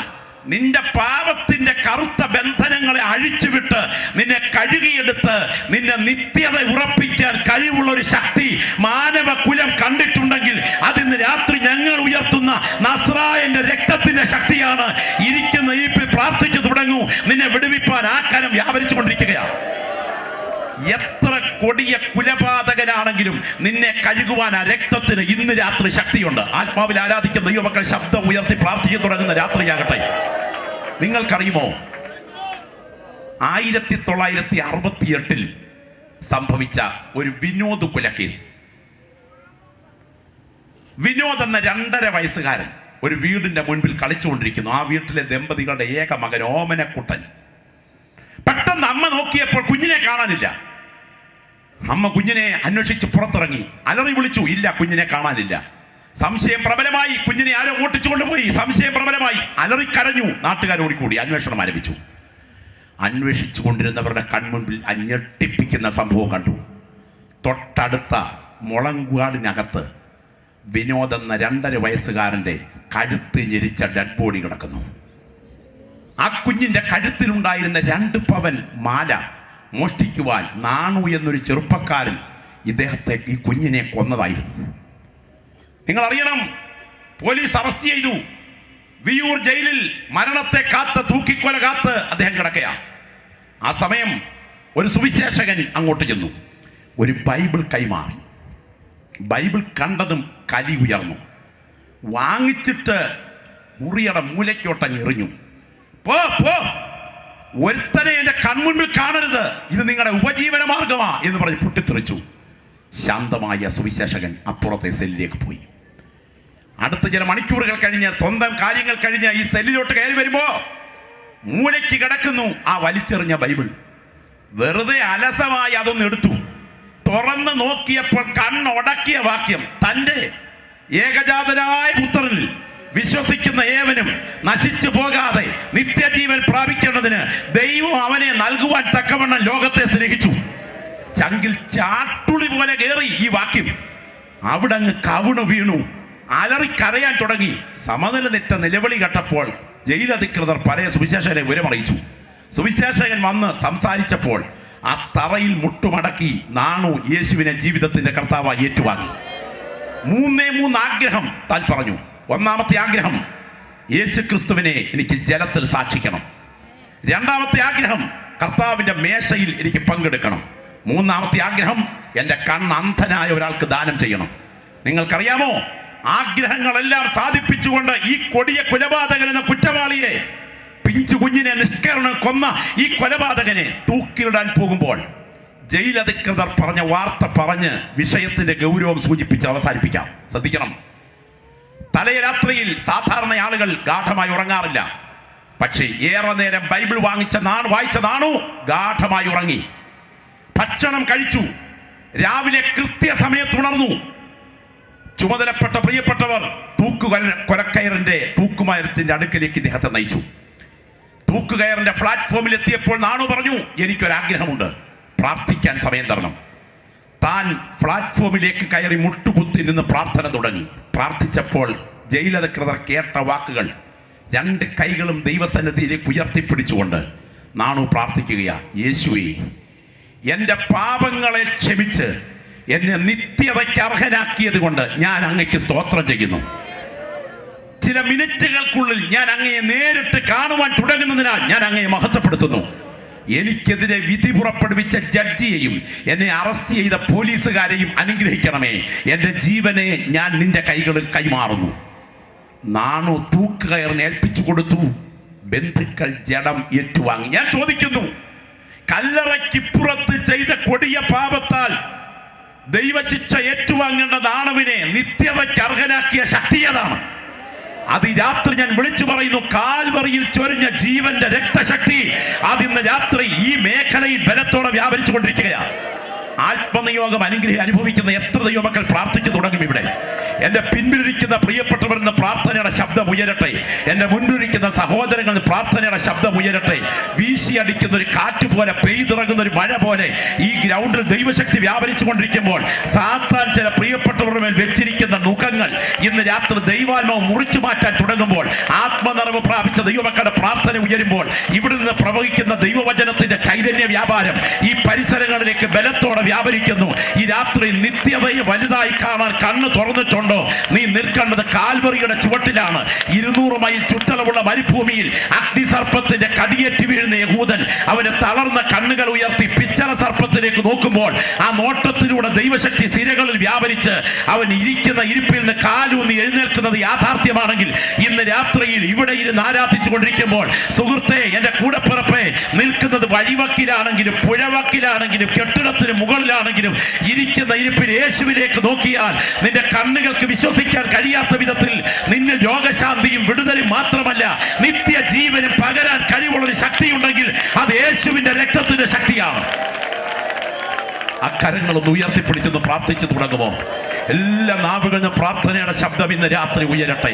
നിന്റെ പാപത്തിന്റെ കറുത്ത ബന്ധനങ്ങളെ അഴിച്ചുവിട്ട് നിന്നെ കഴുകിയെടുത്ത് നിന്നെ നിത്യത ഉറപ്പിക്കാൻ കഴിവുള്ള ഒരു ശക്തി മാനവ കുലം കണ്ടിട്ടുണ്ടെങ്കിൽ അതിന്ന് രാത്രി ഞങ്ങൾ ഉയർത്തുന്ന നസ്രായന്റെ രക്തത്തിന്റെ ശക്തിയാണ്. ഇരിക്കുന്ന ഈ പ്രാർത്ഥിച്ചു തുടങ്ങൂ, നിന്നെ വിടുവിപ്പാൻ ആ കരം വ്യാപരിച്ചു കൊണ്ടിരിക്കുകയാണ്. എത്ര കൊടിയ കുലപാതകനാണെങ്കിലും നിന്നെ കഴുകുവാൻ ആ രക്തത്തിന് ഇന്ന് രാത്രി ശക്തിയുണ്ട്. ആത്മാവിൽ ആരാധിക്കുന്ന ദൈവമക്കൾ ശബ്ദം ഉയർത്തി പ്രാർത്ഥിച്ചു തുടങ്ങുന്ന രാത്രിയാകട്ടെ. നിങ്ങൾക്കറിയുമോ, 1968 സംഭവിച്ച ഒരു വിനോദ് കൊലക്കേസ്. വിനോദ് എന്ന 2.5 വയസ്സുകാരൻ ഒരു വീടിന്റെ മുൻപിൽ കളിച്ചുകൊണ്ടിരിക്കുന്നു. ആ വീട്ടിലെ ദമ്പതികളുടെ ഏക മകൻ ഓമനക്കുട്ടൻ. പെട്ടെന്ന് അമ്മ നോക്കിയപ്പോൾ കുഞ്ഞിനെ കാണാനില്ല. അമ്മ കുഞ്ഞിനെ അന്വേഷിച്ച് പുറത്തിറങ്ങി, അലറി വിളിച്ചു, ഇല്ല, കുഞ്ഞിനെ കാണാനില്ല. സംശയം പ്രബലമായി, കുഞ്ഞിനെ ആരോ ഓട്ടിച്ചു കൊണ്ടുപോയി. സംശയം പ്രബലമായി, അലറിക്കരഞ്ഞു. നാട്ടുകാർ ഓടിക്കൂടി അന്വേഷണം ആരംഭിച്ചു. അന്വേഷിച്ചു കൊണ്ടിരുന്നവരുടെ കൺമുൻപിൽ ഞെട്ടിപ്പിക്കുന്ന സംഭവം കണ്ടു. തൊട്ടടുത്ത മുളങ്കാടിനകത്ത് വിനോദ് എന്ന 2.5 വയസ്സുകാരൻ്റെ കഴുത്ത് ഞെരിച്ച ഡെഡ് ബോഡി കിടക്കുന്നു. ആ കുഞ്ഞിൻ്റെ കഴുത്തിലുണ്ടായിരുന്ന 2 പവൻ മാല മോഷ്ടിക്കുവാൻ നാണു എന്നൊരു ചെറുപ്പക്കാരൻ ഈ കുഞ്ഞിനെ കൊന്നതായിരുന്നു. നിങ്ങൾ അറിയണം, പോലീസ് അറസ്റ്റ് ചെയ്തു. വിയൂർ ജയിലിൽ മരണത്തെ കാത്ത്, തൂക്കിക്കൊല കാത്ത് അദ്ദേഹം കിടക്കുകയാണ്. ആ സമയം ഒരു സുവിശേഷകൻ അങ്ങോട്ട് ചെന്നു, ഒരു ബൈബിൾ കൈമാറി. ബൈബിൾ കണ്ടതും കലി ഉയർന്നു. വാങ്ങിച്ചിട്ട് മുറിയുടെ മൂലയ്ക്കോട്ടങ്ങ് എറിഞ്ഞു. പോ പോ, ഒരുത്തനെ എൻ്റെ കൺമുൻപിൽ കാണരുത്, ഇത് നിങ്ങളുടെ ഉപജീവന മാർഗമാ എന്ന് പറഞ്ഞ് പൊട്ടിത്തെറിച്ചു. ശാന്തമായ സുവിശേഷകൻ അപ്പുറത്തെ സെല്ലിലേക്ക് പോയി. അടുത്ത ചില മണിക്കൂറുകൾ കഴിഞ്ഞ്, സ്വന്തം കാര്യങ്ങൾ കഴിഞ്ഞ് ഈ സെല്ലിലോട്ട് കയറി വരുമ്പോ മൂലയ്ക്ക് കിടക്കുന്നു ആ വലിച്ചെറിഞ്ഞ ബൈബിൾ. വെറുതെ അലസമായി അതൊന്ന് എടുത്തു. തുറന്ന് നോക്കിയപ്പോൾ കണ്ണുടക്കിയ വാക്യം, തൻ്റെ ഏകജാതനായ പുത്രനിൽ വിശ്വസിക്കുന്ന ഏവനും നശിച്ചു പോകാതെ നിത്യജീവൻ പ്രാപിക്കേണ്ടതിന് ദൈവം അവനെ നൽകുവാൻ തക്കവണ്ണം ലോകത്തെ സ്നേഹിച്ചു. ചങ്കിൽ ചാട്ടുളി പോലെ കയറി ഈ വാക്യം. അവിടെ അങ്ങ് കവിണു വീണു, അലറിക്കരയാൻ തുടങ്ങി. സമനില തെറ്റ നിലവിളി കേട്ടപ്പോൾ ജയിലധികൃതർ പഴയ സുവിശേഷകനെ വിവരമറിയിച്ചു. സുവിശേഷകൻ വന്ന് സംസാരിച്ചപ്പോൾ ആ തറയിൽ മുട്ടുമടക്കി നാണു യേശുവിനെ ജീവിതത്തിന്റെ കർത്താവായി ഏറ്റുവാങ്ങി. മൂന്ന് ആഗ്രഹം താൻ പറഞ്ഞു. ഒന്നാമത്തെ ആഗ്രഹം, യേശു ക്രിസ്തുവിനെ എനിക്ക് ജലത്തിൽ സാക്ഷിക്കണം. രണ്ടാമത്തെ ആഗ്രഹം, കർത്താവിൻ്റെ മേശയിൽ എനിക്ക് പങ്കെടുക്കണം. മൂന്നാമത്തെ ആഗ്രഹം, എൻ്റെ കണ്ണന്ധനായ ഒരാൾക്ക് ദാനം ചെയ്യണം. നിങ്ങൾക്കറിയാമോ, ആഗ്രഹങ്ങളെല്ലാം സാധിപ്പിച്ചുകൊണ്ട് ഈ കൊടിയ കൊലപാതകൻ എന്ന കുറ്റവാളിയെ, പിഞ്ചു കുഞ്ഞിനെ നിഷ്കരണം കൊന്ന ഈ കൊലപാതകനെ തൂക്കിലിടാൻ പോകുമ്പോൾ ജയിലധികൃതർ പറഞ്ഞ വാർത്ത പറഞ്ഞ് വിഷയത്തിന്റെ ഗൗരവം സൂചിപ്പിച്ച് അവസാനിപ്പിക്കാം. ശ്രദ്ധിക്കണം. തലേ രാത്രിയിൽ സാധാരണ ആളുകൾ ഗാഠമായി ഉറങ്ങാറില്ല. പക്ഷേ ഏറെ നേരം ബൈബിൾ വായിച്ച നാണു ഗാഠമായി ഉറങ്ങി. ഭക്ഷണം കഴിച്ചു. രാവിലെ കൃത്യസമയത്ത് ഉണർന്നു. ചുമതലപ്പെട്ട പ്രിയപ്പെട്ടവർ കൊലക്കയറിന്റെ തൂക്കുമരത്തിന്റെ അടുക്കലേക്ക് ഇദ്ദേഹത്തെ നയിച്ചു. തൂക്കുകയറിന്റെ പ്ലാറ്റ്ഫോമിൽ എത്തിയപ്പോൾ നാണു പറഞ്ഞു, എനിക്കൊരാഗ്രഹമുണ്ട്, പ്രാർത്ഥിക്കാൻ സമയം തരണം. താൻ പ്ലാറ്റ്ഫോമിലേക്ക് കയറി മുട്ടുകുത്തി നിന്ന് പ്രാർത്ഥന തുടങ്ങി. പ്രാർത്ഥിച്ചപ്പോൾ ജയിലധികൃതർ കേട്ട വാക്കുകൾ, രണ്ട് കൈകളും ദൈവസന്നിധിയിലേക്ക് ഉയർത്തിപ്പിടിച്ചുകൊണ്ട് നാണു പ്രാർത്ഥിക്കുകയാ, യേശുവേ, എൻ്റെ പാപങ്ങളെ ക്ഷമിച്ച് എന്നെ നിത്യതയ്ക്ക് അർഹനാക്കിയത് കൊണ്ട് ഞാൻ അങ്ങയ്ക്ക് സ്തോത്രം ചെയ്യുന്നു. ചില മിനിറ്റുകൾക്കുള്ളിൽ ഞാൻ അങ്ങയെ നേരിട്ട് കാണുവാൻ തുടങ്ങുന്നതിനാൽ ഞാൻ അങ്ങയെ മഹത്വപ്പെടുത്തുന്നു. എനിക്കെതിരെ വിധി പുറപ്പെടുവിച്ച ജഡ്ജിയെയും എന്നെ അറസ്റ്റ് ചെയ്ത പോലീസുകാരെയും അനുഗ്രഹിക്കണമേ. എൻ്റെ ജീവനെ ഞാൻ നിന്റെ കൈകളിൽ കൈമാറുന്നു. നാണു തൂക്കുകയറിന് ഏൽപ്പിച്ചു കൊടുത്തു. ബന്ധുക്കൾ ജഡം ഏറ്റുവാങ്ങി. ഞാൻ ചോദിക്കുന്നു, കല്ലറയ്ക്കിപ്പുറത്ത് ചെയ്ത കൊടിയ പാപത്താൽ ദൈവശിക്ഷ ഏറ്റുവാങ്ങേണ്ട നാണുവിനെ നിത്യതയ്ക്ക് അർഹനാക്കിയ ശക്തി ഏതാണ്? അത് ഈ രാത്രി ഞാൻ വിളിച്ചു പറയുന്നു. കാൽവറിയിൽ ചൊരിഞ്ഞ ജീവന്റെ രക്തശക്തി അതിന്ന് രാത്രി ഈ മേഖലയിൽ ബലത്തോടെ വ്യാപരിച്ചു കൊണ്ടിരിക്കുകയാണ്. ആത്മനിയോഗം അനുഭവിക്കുന്ന എത്ര ദൈവമക്കൾ പ്രാർത്ഥിച്ചു തുടങ്ങും ഇവിടെ. എൻ്റെ പിൻപിലിരിക്കുന്ന പ്രിയപ്പെട്ടവരെന്ന് പ്രാർത്ഥനയുടെ ശബ്ദം ഉയരട്ടെ. എൻ്റെ മുൻപിലിരിക്കുന്ന സഹോദരങ്ങൾ പ്രാർത്ഥനയുടെ ശബ്ദം ഉയരട്ടെ. വീശിയടിക്കുന്ന ഒരു കാറ്റ് പോലെ, പെയ്തിറങ്ങുന്ന ഒരു മഴ പോലെ ഈ ഗ്രൗണ്ടിൽ ദൈവശക്തി വ്യാപരിച്ചു കൊണ്ടിരിക്കുമ്പോൾ സാത്താൻ ചില പ്രിയപ്പെട്ടവരുടെ മേൽ വെച്ചിരിക്കുന്ന നുഖങ്ങൾ ഇന്ന് രാത്രി ദൈവാത്മാവ് മുറിച്ചു മാറ്റാൻ തുടങ്ങുമ്പോൾ, ആത്മനിറവ് പ്രാപിച്ച ദൈവമക്കളുടെ പ്രാർത്ഥന ഉയരുമ്പോൾ ഇവിടെ നിന്ന് പ്രവഹിക്കുന്ന ദൈവവചനത്തിന്റെ ചൈതന്യ വ്യാപാരം ഈ പരിസരങ്ങളിലേക്ക് ബലത്തോടെ വ്യാപരിക്കുന്നു. ഈ രാത്രി നിത്യതയെ വലുതായി കാണാൻ കണ്ണ് തുറന്നിട്ടുണ്ടോ? നീ നിൽക്കേണ്ടത് കാൽവറിയുടെ ചുവട്ടിലാണ്. 200 മൈൽ ചുറ്റളവുള്ള മരുഭൂമിയിൽ അഗ്നിസർപ്പത്തിന്റെ കടിയേറ്റ് വീഴുന്ന യഹൂദൻ അവന് തളർന്ന കണ്ണുകൾ ഉയർത്തി പിച്ചള സർപ്പത്തിലേക്ക് നോക്കുമ്പോൾ ആ നോട്ടത്തിലൂടെ ദൈവശക്തി സിരകളിൽ വ്യാപരിച്ച് അവൻ ഇരിക്കുന്ന ഇരിപ്പിൽ നിന്ന് കാലൂന്നി എഴുന്നേൽക്കുന്നത് യാഥാർത്ഥ്യമാണെങ്കിൽ ഇന്ന് രാത്രിയിൽ ഇവിടെ ഇരുന്ന് ആരാധിച്ചു കൊണ്ടിരിക്കുമ്പോൾ, സുഹൃത്തെ, എൻ്റെ കൂടപ്പിറപ്പേ, നിൽക്കുന്നത് വഴിവക്കിലാണെങ്കിലും പുഴവക്കിലാണെങ്കിലും കെട്ടിടത്തിന് മുകളിലാണെങ്കിലും ഇരിക്കുന്ന ഇരിപ്പിൽ യേശുവിലേക്ക് നോക്കിയാൽ നിന്റെ കണ്ണുകൾക്ക് വിശ്വസിക്കാൻ കഴിയാത്ത വിധത്തിൽ നിന്നിൽ രോഗശാന്തിയും വിടുതലും മാത്രമല്ല നിത്യജീവനും പകരാൻ കഴിവുള്ളൊരു ശക്തിയുണ്ടെങ്കിൽ അത് യേശുവിന്റെ രക്തത്തിന്റെ ശക്തിയാണ്. അക്കരങ്ങളൊന്ന് ഉയർത്തിപ്പിടിച്ചൊന്ന് പ്രാർത്ഥിച്ചു തുടങ്ങുമോ? എല്ലാ നാവുകളിലും പ്രാർത്ഥനയുടെ ശബ്ദം ഇന്ന് രാത്രി ഉയരട്ടെ.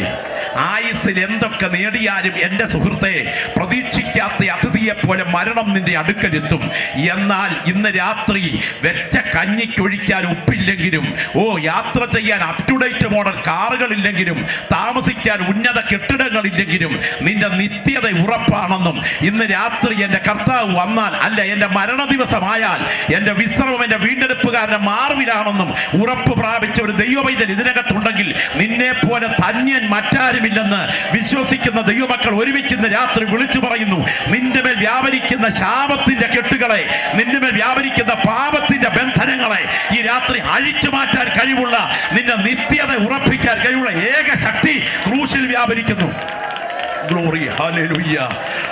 ആയുസ്സിൽ എന്തൊക്കെ നേടിയാലും എൻ്റെ സുഹൃത്തെ, പ്രതീക്ഷിക്കാത്ത അതിഥിയെ പോലെ മരണം നിന്റെ അടുക്കലെത്തും. എന്നാൽ ഇന്ന് രാത്രി വെച്ച കഞ്ഞിക്കൊഴിക്കാൻ ഉപ്പില്ലെങ്കിലും, യാത്ര ചെയ്യാൻ അപ് ടു ഡേറ്റ് മോഡൽ കാറുകളില്ലെങ്കിലും, താമസിക്കാൻ ഉന്നത കെട്ടിടങ്ങളില്ലെങ്കിലും നിന്റെ നിത്യത ഉറപ്പാണെന്നും ഇന്ന് രാത്രി എൻ്റെ കർത്താവ് വന്നാൽ, അല്ല എൻ്റെ മരണ ദിവസമായാൽ എൻ്റെ വിശ്രമം എൻ്റെ വീണ്ടെടുപ്പുകാരൻ്റെ മാർവിലാണെന്നും ഉറപ്പ് പ്രാപിച്ച ഒരു ദൈവവൈദ്യൻ ഇതിനകത്തുണ്ടെങ്കിൽ നിന്നെ പോലെ ധന്യൻ മറ്റാരുമില്ലെന്ന് വിശ്വസിക്കുന്ന ദൈവമക്കൾ ഒരുമിച്ച് ഇന്ന് രാത്രി വിളിച്ചു പറയുന്നു. നിന്റെ മേൽ വ്യാപരിക്കുന്ന ശാപത്തിന്റെ കെട്ടുകളെ, നിന്റെ മേൽ വ്യാപരിക്കുന്ന പാപത്തിന്റെ ബന്ധനങ്ങളെ ബന്ധനങ്ങളെ ഈ രാത്രി അഴിച്ചു മാറ്റാൻ കഴിവുള്ള, നിന്റെ നിത്യത ഉറപ്പിക്കാൻ കഴിവുള്ള ഏക ശക്തി ക്രൂശിൽ വ്യാപരിക്കുന്നു. Glory, hallelujah.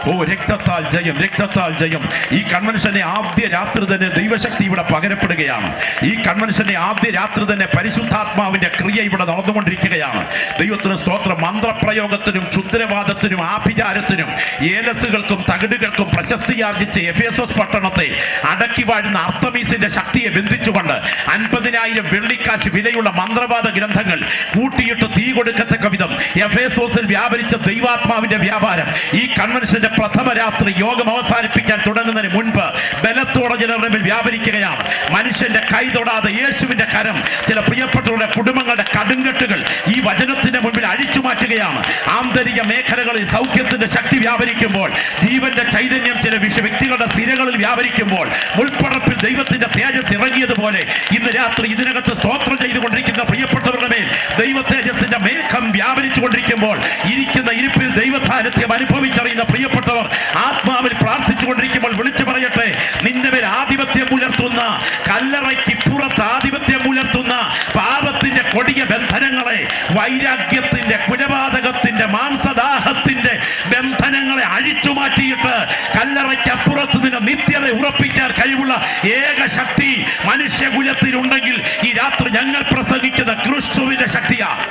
ഓ, രക്തത്താൽ ജയം, രക്തത്താൽ ജയം. ഈ കൺവെൻഷന്റെ ആദ്യ രാത്രി തന്നെ ദൈവശക്തി ഇവിടെ പകരപ്പെടുകയാണ്. ഈ കൺവെൻഷന്റെ ആദ്യ രാത്രി തന്നെ പരിശുദ്ധാത്മാവിന്റെ ക്രിയ ഇവിടെ നടന്നുകൊണ്ടിരിക്കുകയാണ്. ദൈവത്തിന് സ്തോത്രം. മന്ത്രപ്രയോഗത്തിനും ക്ഷുദ്രവാദത്തിനും ആഭിചാരത്തിനും ഏലസുകൾക്കും തകിടുകൾക്കും പ്രശസ്തിയാർജിച്ച് എഫേസോസ് പട്ടണത്തെ അടക്കി വാഴുന്ന അർത്തമീസിന്റെ ശക്തിയെ ബന്ധിച്ചുകൊണ്ട് 50,000 വെള്ളിക്കാശ് വിലയുള്ള മന്ത്രവാദ ഗ്രന്ഥങ്ങൾ കൂട്ടിയിട്ട് തീ കൊടുക്കത്തക്ക വിധം എഫേസോസിൽ വ്യാപരിച്ച ദൈവാത്മാവിന്റെ വ്യാപാരം ഈ കൺവെൻഷന്റെ പ്രഥമ രാത്രി യോഗം അവസാനിപ്പിക്കാൻ തുടങ്ങുന്നതിന് മുൻപ് ബലത്തോടെ ജനങ്ങളിൽ വ്യാപരിക്കുകയാണ്. മനുഷ്യന്റെ കൈ തൊടാതെ യേശുവിന്റെ കരം ചില പ്രിയപ്പെട്ടവരുടെ കുടുംബങ്ങളുടെ കടുങ്കെട്ടുകൾ ഈ വചനത്തിന്റെ മുൻപിൽ അഴിച്ചു മാറ്റുകയാണ്. ആന്തരിക മേഖലകളിൽ സൗഖ്യത്തിന്റെ ശക്തി വ്യാപരിക്കുമ്പോൾ, ജീവന്റെ ചൈതന്യം ചില വ്യക്തികളുടെ സ്ഥിരകളിൽ വ്യാപരിക്കുമ്പോൾ, മുൾപ്പടപ്പിൽ ദൈവത്തിന്റെ തേജസ് ഇറങ്ങിയതുപോലെ ഇന്ന് രാത്രി ഇതിനകത്ത് സ്തോത്രം ചെയ്തുകൊണ്ടിരിക്കുന്ന പ്രിയപ്പെട്ടവരുടെ മേൽ ദൈവ തേജസ്സിന്റെ മേഘം വ്യാപരിച്ചു കൊണ്ടിരിക്കുമ്പോൾ, ഇരിക്കുന്ന ഇരിപ്പിൽ ദൈവസാന്നിധ്യം അനുഭവിച്ചറിയുന്ന പ്രിയപ്പെട്ടവർ ആത്മാവിൽ പ്രാർത്ഥിച്ചുകൊണ്ടിരിക്കുമ്പോൾ വിളിച്ചു പറയട്ടെ, നിന്റെ മേൽ ആധിപത്യം പുലർത്തുന്ന, കല്ലറയ്ക്കിപ്പുറത്ത് ആധിപത്യം പുലർത്തുന്ന പാപത്തിന്റെ കൊടിയ ബന്ധനങ്ങളെ, വൈരാഗ്യത്തിന്റെ, കുലപാതകത്തിന്റെ, മാംസദാഹത്തിന്റെ ബന്ധനങ്ങളെ അഴിച്ചു മാറ്റിയിട്ട് കല്ലറയ്ക്കപ്പുറത്ത് നിന്ന് നിത്യത ഉറപ്പിക്കാൻ കഴിവുള്ള ഏക ശക്തി മനുഷ്യകുലത്തിലുണ്ടെങ്കിൽ ഈ രാത്രി ഞങ്ങൾ പ്രസംഗിക്കുന്ന ക്രിസ്തുവിന്റെ ശക്തിയാണ്.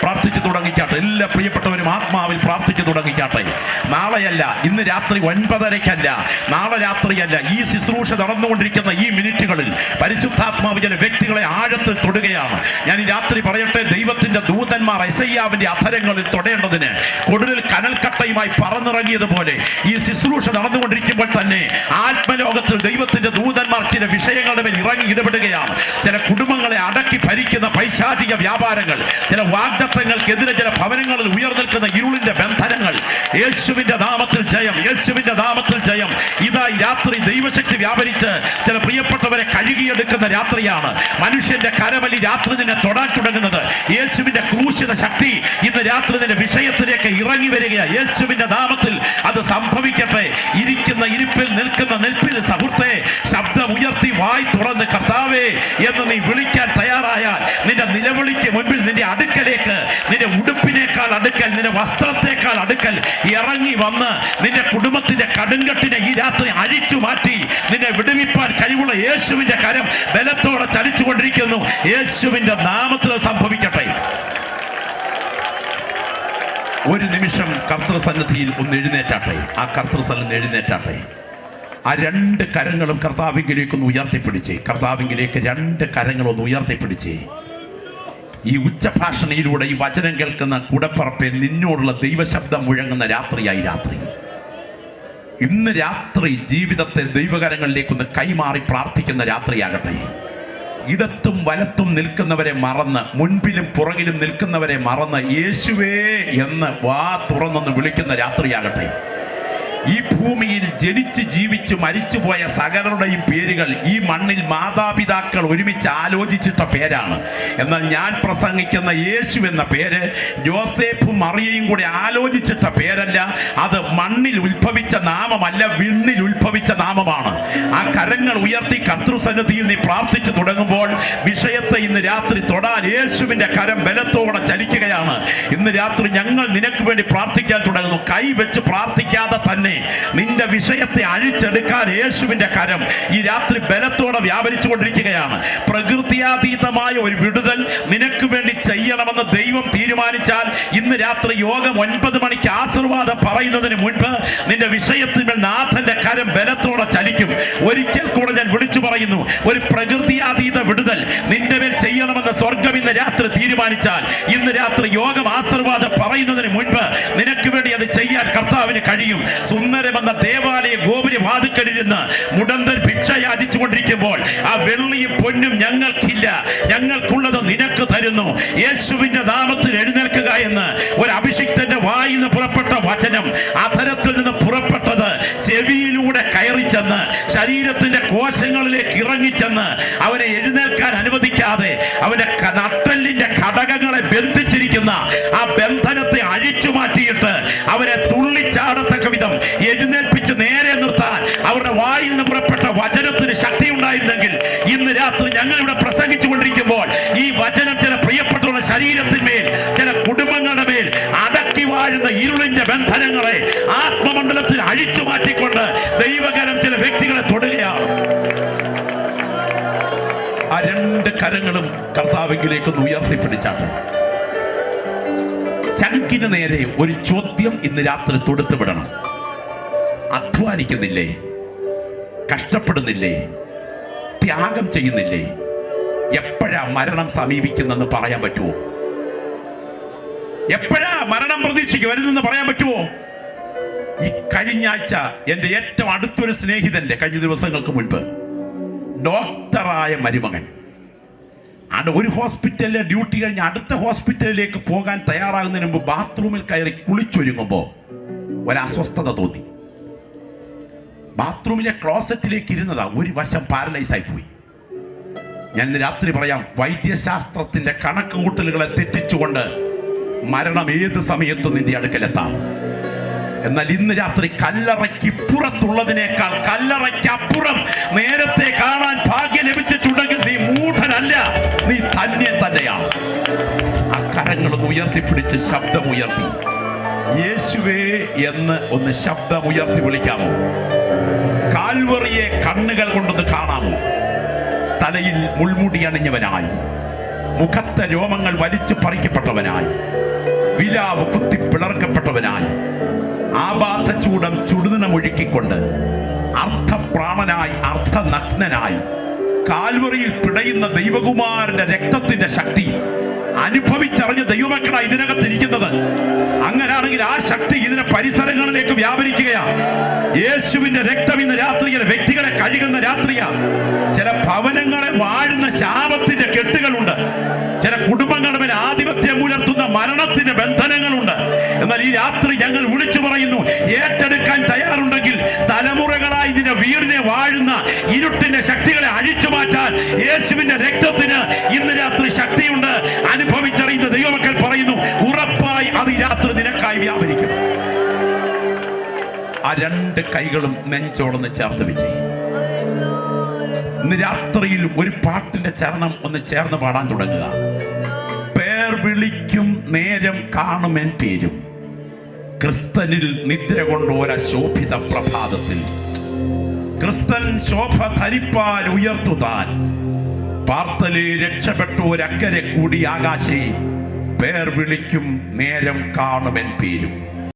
പ്രാർത്ഥിച്ചു തുടങ്ങിക്കാട്ടെ. എല്ലാ പ്രിയപ്പെട്ടവരും ആത്മാവിൽ പ്രാർത്ഥിച്ചു തുടങ്ങിക്കാട്ടെ. നാളെയല്ല, ഇന്ന് രാത്രി 9:30-ക്കല്ല, നാളെ രാത്രിയല്ല, ഈ ശുശ്രൂഷ നടന്നുകൊണ്ടിരിക്കുന്ന ഈ മിനിറ്റുകളിൽ പരിശുദ്ധാത്മാവ് ചില വ്യക്തികളെ ആഴത്തിൽ തൊടുകയാണ്. ഞാൻ ഈ രാത്രി പറയട്ടെ, ദൈവത്തിന്റെ ദൂതന്മാർ യെശയ്യാവിന്റെ അധരങ്ങളിൽ തൊടേണ്ടതിന് കൊടുലിൽ കനൽക്കട്ടയുമായി പറന്നിറങ്ങിയതുപോലെ ഈ ശുശ്രൂഷ നടന്നുകൊണ്ടിരിക്കുമ്പോൾ തന്നെ ആത്മലോകത്തിൽ ദൈവത്തിന്റെ ദൂതന്മാർ ചില വിഷയങ്ങളുടെ മേൽ ഇറങ്ങി ഇടപെടുകയാണ്. ചില കുടുംബങ്ങളെ അടക്കി ഭരിക്കുന്ന പൈശാചിക വ്യാപാരങ്ങൾ, ചില വാഗ്ദത്തങ്ങൾക്കെതിരെ ചില ഭവനങ്ങളിൽ ഉയർന്നിൽക്കുന്ന ഇരുളിന്റെ ബന്ധനങ്ങൾ, യേശുവിന്റെ നാമത്തിൽ ജയം, യേശുവിന്റെ നാമത്തിൽ ജയം. ഇതായി രാത്രി ദൈവശക്തി വ്യാപരിച്ച് ചില പ്രിയപ്പെട്ടവരെ കഴുകിയെടുക്കുന്ന രാത്രിയാണ്. മനുഷ്യന്റെ കരമലി രാത്രി നിന്നെ തൊടാൻ തുടങ്ങുന്നത് യേശുവിന്റെ ക്രൂശിത ശക്തി ഇന്ന് രാത്രി നിന്റെ വിഷയത്തിലേക്ക് ഇറങ്ങി വരികയാണ്. യേശുവിന്റെ നാമത്തിൽ അത് സംഭവിക്കട്ടെ. ഇരിക്കുന്ന ഇരിപ്പിൽ, നിൽക്കുന്ന നിൽപ്പിൽ സുഹൃത്തെ, ശബ്ദം ഉയർത്തി വായ് തുറന്ന് കർത്താവേ എന്ന് നീ വിളിക്കാൻ തയ്യാറായാൽ നിന്റെ നിലവിളിക്ക് മുൻപിൽ നിന്റെ അടുക്കലേക്ക്, നിന്റെ ഉടുപ്പിനേക്കാൾ അടുക്കൽ, നിന്റെ വസ്ത്രത്തെക്കാൾ അടുക്കൽ ഇറങ്ങി വന്ന് നിന്റെ കുടുംബത്തിന്റെ കടുങ്കട്ടിനെ ഈ രാത്രി അഴിച്ചു മാറ്റി നിന്നെ വിടുവിപ്പാൻ കഴിവുള്ള യേശുവിന്റെ കരം ബലത്തോടെ ചലിച്ചുകൊണ്ടിരിക്കുന്നു. യേശുവിന്റെ നാമത്തിൽ സംഭവിക്കട്ടെ. ഒരു നിമിഷം കർത്തൃസന്നിധിയിൽ ഒന്ന് എഴുന്നേറ്റാട്ടെ. ആ കർത്തൃസന്നിധി എഴുന്നേറ്റാട്ടെ. ആ 2 കരങ്ങളും കർത്താവിങ്കിലേക്കൊന്ന് ഉയർത്തിപ്പിടിച്ചേ. കർത്താവിങ്കിലേക്ക് 2 കരങ്ങളൊന്ന് ഉയർത്തിപ്പിടിച്ചേ. ഈ ഉച്ചഭാഷണയിലൂടെ ഈ വചനം കേൾക്കുന്ന കൂടപ്പറപ്പെ, നിന്നോടുള്ള ദൈവശബ്ദം മുഴങ്ങുന്ന രാത്രിയായി രാത്രി. ഇന്ന് രാത്രി ജീവിതത്തെ ദൈവകരങ്ങളിലേക്കൊന്ന് കൈമാറി പ്രാർത്ഥിക്കുന്ന രാത്രിയാകട്ടെ. ഇടത്തും വലത്തും നിൽക്കുന്നവരെ മറന്ന്, മുൻപിലും പുറകിലും നിൽക്കുന്നവരെ മറന്ന് യേശുവേ എന്ന് വാ തുറന്നൊന്ന് വിളിക്കുന്ന രാത്രിയാകട്ടെ. ഈ ഭൂമിയിൽ ജനിച്ച് ജീവിച്ച് മരിച്ചുപോയ സകലരുടെയും പേരുകൾ ഈ മണ്ണിൽ മാതാപിതാക്കൾ ഒരുമിച്ച് ആലോചിച്ചിട്ട പേരാണ്. എന്നാൽ ഞാൻ പ്രസംഗിക്കുന്ന യേശു എന്ന പേര് ജോസേഫും മറിയയും കൂടി ആലോചിച്ചിട്ട പേരല്ല. അത് മണ്ണിൽ ഉത്ഭവിച്ച നാമമല്ല, വിണ്ണിൽ ഉത്ഭവിച്ച നാമമാണ്. ആ കരങ്ങൾ ഉയർത്തി കർത്തൃസന്നിധിയിൽ നീ പ്രാർത്ഥിച്ചു തുടങ്ങുമ്പോൾ വിഷയത്തെ ഇന്ന് രാത്രി തൊടാൻ യേശുവിന്റെ കരം ബലത്തോടെ ചലിക്കുകയാണ്. ഇന്ന് രാത്രി ഞങ്ങൾ നിനക്ക് വേണ്ടി പ്രാർത്ഥിക്കാൻ തുടങ്ങുന്നു. കൈ വെച്ച് പ്രാർത്ഥിക്കാതെ തന്നെ നിന്റെ വിഷയത്തെ അഴിച്ചെടുക്കാൻ യേശുവിന്റെ കരം ഈ രാത്രി ബലത്തോടെ വ്യാപരിച്ചു കൊണ്ടിരിക്കുകയാണ്. പ്രകൃതിയാതീതമായ ഒരു വിടുതൽ നിനക്ക് വേണ്ടി ചെയ്യണമെന്ന് ദൈവം തീരുമാനിച്ചാൽ ഇന്ന് രാത്രി യോഗം 9 മണിക്ക് ആശീർവാദം പറയുന്നതിന് മുൻപ് നിന്റെ വിഷയത്തിന്മേൽ നാഥന്റെ കരം ബലത്തോടെ ചലിക്കും. ഒരിക്കൽ കൂടെ ഞാൻ വിളിച്ചു പറയുന്നു, ഒരു പ്രകൃതിയാതീത വിടുതൽ നിന്റെ മേൽ ചെയ്യണമെന്ന് സ്വർഗം ഇന്ന് രാത്രി തീരുമാനിച്ചാൽ ഇന്ന് രാത്രി യോഗം ആശീർവാദം പറയുന്നതിന് മുൻപ് നിനക്ക് വേണ്ടി അത് ചെയ്യാൻ കർത്താവിന് കഴിയും. സുന്ദരമെന്ന ദേവാലയ ഗോപുര വാതിക്കലിരുന്ന് മുടന്തൻ ഭിക്ഷ യാചിച്ചു കൊണ്ടിരിക്കുമ്പോൾ ആ വെള്ളിയും പൊന്നും ഞങ്ങൾക്കില്ല, ഞങ്ങൾക്കുള്ളത് നിനക്ക് തരുന്നു. യേശുവിന്റെ നാമത്തിൽ എഴുന്നേൽക്കുക എന്ന് ഒരു അഭിഷിക്തന്റെ വായിൽ നിന്ന് പുറപ്പെട്ട വചനം അധരത്തിൽ നിന്ന് പുറപ്പെട്ടത് ചെവിയിലൂടെ കയറി ചെന്ന് ശരീരത്തിന്റെ കോശങ്ങളിലേക്ക് ഇറങ്ങിച്ചെന്ന് അവനെ എഴുന്നേൽക്കാൻ അനുവദിക്കാതെ അവന്റെ നട്ടെല്ലിന്റെ ഘടകങ്ങളെ ബന്ധിച്ചിരിക്കുന്ന ആ ബന്ധനത്തെ അഴിച്ചു മാറ്റിയിട്ട് അവരെ തുള്ളിച്ചാടത്തക്ക വിധം എഴുന്നേൽപ്പിച്ച് നേരെ നിർത്താൻ അവരുടെ വായിൽ നിന്ന് പുറപ്പെട്ട വചനത്തിന് ശക്തിയുണ്ടായി. ഇല്ലായിരുന്നെങ്കിൽ ഇന്ന് രാത്രി ഞങ്ങൾ ഇവിടെ പ്രസംഗിച്ചു കൊണ്ടിരിക്കുമ്പോൾ ഈ വചനം ചില പ്രിയപ്പെട്ടവരുടെ ശരീരത്തിന്മേൽ, ചില കുടുംബങ്ങളുടെ മേൽ അടക്കി വാഴുന്ന ഇരുളിന്റെ ബന്ധനങ്ങളെ ആത്മമണ്ഡലത്തിൽ അഴിച്ചു മാറ്റിക്കൊണ്ട് ദൈവകരം ചില വ്യക്തികളെ തൊടുകയാണ്. ആ രണ്ട് കരങ്ങളും കർത്താവിലേക്കൊന്ന് ഉയർത്തിപ്പിടിച്ചാട്ടെ. ചങ്കിന് നേരെ ഒരു ചോദ്യം ഇന്ന് രാത്രി തൊടുത്തു വിടണം. അധ്വാനിക്കുന്നില്ലേ? കഷ്ടപ്പെടുന്നില്ലേ? ത്യാഗം ചെയ്യുന്നില്ലേ? എപ്പോഴാ മരണം സമീപിക്കുന്നെന്ന് പറയാൻ പറ്റുമോ? എപ്പോഴാ മരണം പ്രതീക്ഷിക്കും വരുന്നെന്ന് പറയാൻ പറ്റുമോ? ഈ കഴിഞ്ഞ ആഴ്ച എൻ്റെ ഏറ്റവും അടുത്തൊരു സ്നേഹിതന്റെ, കഴിഞ്ഞ ദിവസങ്ങൾക്ക് മുൻപ് ഡോക്ടറായ മരുമകൻ ഒരു ഹോസ്പിറ്റലിലെ ഡ്യൂട്ടി കഴിഞ്ഞ് അടുത്ത ഹോസ്പിറ്റലിലേക്ക് പോകാൻ തയ്യാറാകുന്നതിന് മുമ്പ് ബാത്റൂമിൽ കയറി കുളിച്ചൊരുങ്ങുമ്പോൾ ഒരസ്വസ്ഥത തോന്നി. ബാത്റൂമിലെ ക്ലോസറ്റിലേക്ക് ഇരുന്നതാ, ഒരു വശം പാരലൈസായി പോയി. ഞാൻ ഇന്ന് രാത്രി പറയാം, വൈദ്യശാസ്ത്രത്തിന്റെ കണക്ക് കൂട്ടലുകളെ തെറ്റിച്ചുകൊണ്ട് മരണം ഏത് സമയത്തും നിന്റെ അടുക്കലെത്താം. എന്നാൽ ഇന്ന് രാത്രി കല്ലറയ്ക്കിപ്പുറത്തുള്ളതിനേക്കാൾ കല്ലറയ്ക്കപ്പുറം നേരത്തെ കാണാൻ ഭാഗ്യം ലഭിച്ചിട്ടുണ്ടെങ്കിൽ നീ മൂഢനല്ല, നീ ധന്യൻ തന്നെയാണ്. ആ കരങ്ങളൊന്ന് ഉയർത്തിപ്പിടിച്ച് ശബ്ദമുയർത്തി യേശുവേ എന്ന് ഒന്ന് ശബ്ദമുയർത്തി വിളിക്കാമോ? കാൽവറിയെ കണ്ണുകൾ കൊണ്ടൊന്ന് കാണാമോ? തലയിൽ മുൾമുടി അണിഞ്ഞവനായി, മുഖത്തെ രോമങ്ങൾ വലിച്ചു പറിക്കപ്പെട്ടവനായി, വിലാവ് കുത്തി പിളർക്കപ്പെട്ടവനായി, ആബാധചൂടം ചുടുനിണമൊഴുക്കിക്കൊണ്ട് അർത്ഥപ്രാണനായി, അർത്ഥനഗ്നനായി, കാൽവറിയിൽ പിടയുന്ന ദൈവകുമാരന്റെ രക്തത്തിന്റെ ശക്തി അനുഭവിച്ചറിഞ്ഞ ദൈവമക്കളാണ് ഇതിനകത്തിരിക്കുന്നത്. അങ്ങനാണെങ്കിൽ ആ ശക്തി ഇതിന്റെ പരിസരങ്ങളിലേക്ക് വ്യാപരിക്കുകയാണ്. യേശുവിന്റെ രക്തം ഇന്ന് രാത്രി ചില വ്യക്തികളെ കഴുകുന്ന രാത്രിയാണ്. ചില ഭവനങ്ങളെ വാഴുന്ന ശാപത്തിന്റെ കെട്ടുകളുണ്ട്. ചില കുടുംബങ്ങളുടെ മേൽ ആധിപത്യം പുലർത്തുന്ന മരണത്തിന്റെ ബന്ധനങ്ങളുണ്ട്. എന്നാൽ ഈ രാത്രി ഞങ്ങൾ വിളിച്ചു പറയുന്നു, ഏറ്റെടുക്കാൻ തയ്യാറുണ്ടെങ്കിൽ തലമുറകളായി ഇതിന്റെ വീടിനെ വാഴുന്ന ഇരുട്ടിന്റെ ശക്തികളെ അഴിച്ചു മാറ്റാൻ യേശുവിന്റെ രക്തത്തിന് ഇന്ന് രാത്രി ശക്തിയുണ്ട്. അനുഭവിച്ചറിയുന്ന ദൈവമക്കൾ പറയുന്നു, ഉറപ്പായി അത് ഈ രാത്രി നിനക്കായി വ്യാപരിക്കും. ആ രണ്ട് കൈകളും നെഞ്ചോടൊന്ന് ചേർത്ത് വെച്ച് ഇന്ന് രാത്രിയിൽ ഒരു പാട്ടിന്റെ ചരണം ഒന്ന് ചേർന്ന് പാടാൻ തുടങ്ങുക. പേർ വിളിക്കും നേരം കാണുമെൻ പേരും, ക്രിസ്തനിൽ നിദ്ര കൊണ്ടോര ശോഭിത പ്രഭാതത്തിൽ, ക്രിസ്തൻ ശോഭ ധരിപ്പാൽ ഉയർത്തുതാൻ, പാർത്തലേ രക്ഷപ്പെട്ടോരക്കരെ കൂടി ആകാശേ, പേർ വിളിക്കും നേരം കാണുമെൻ പേരും.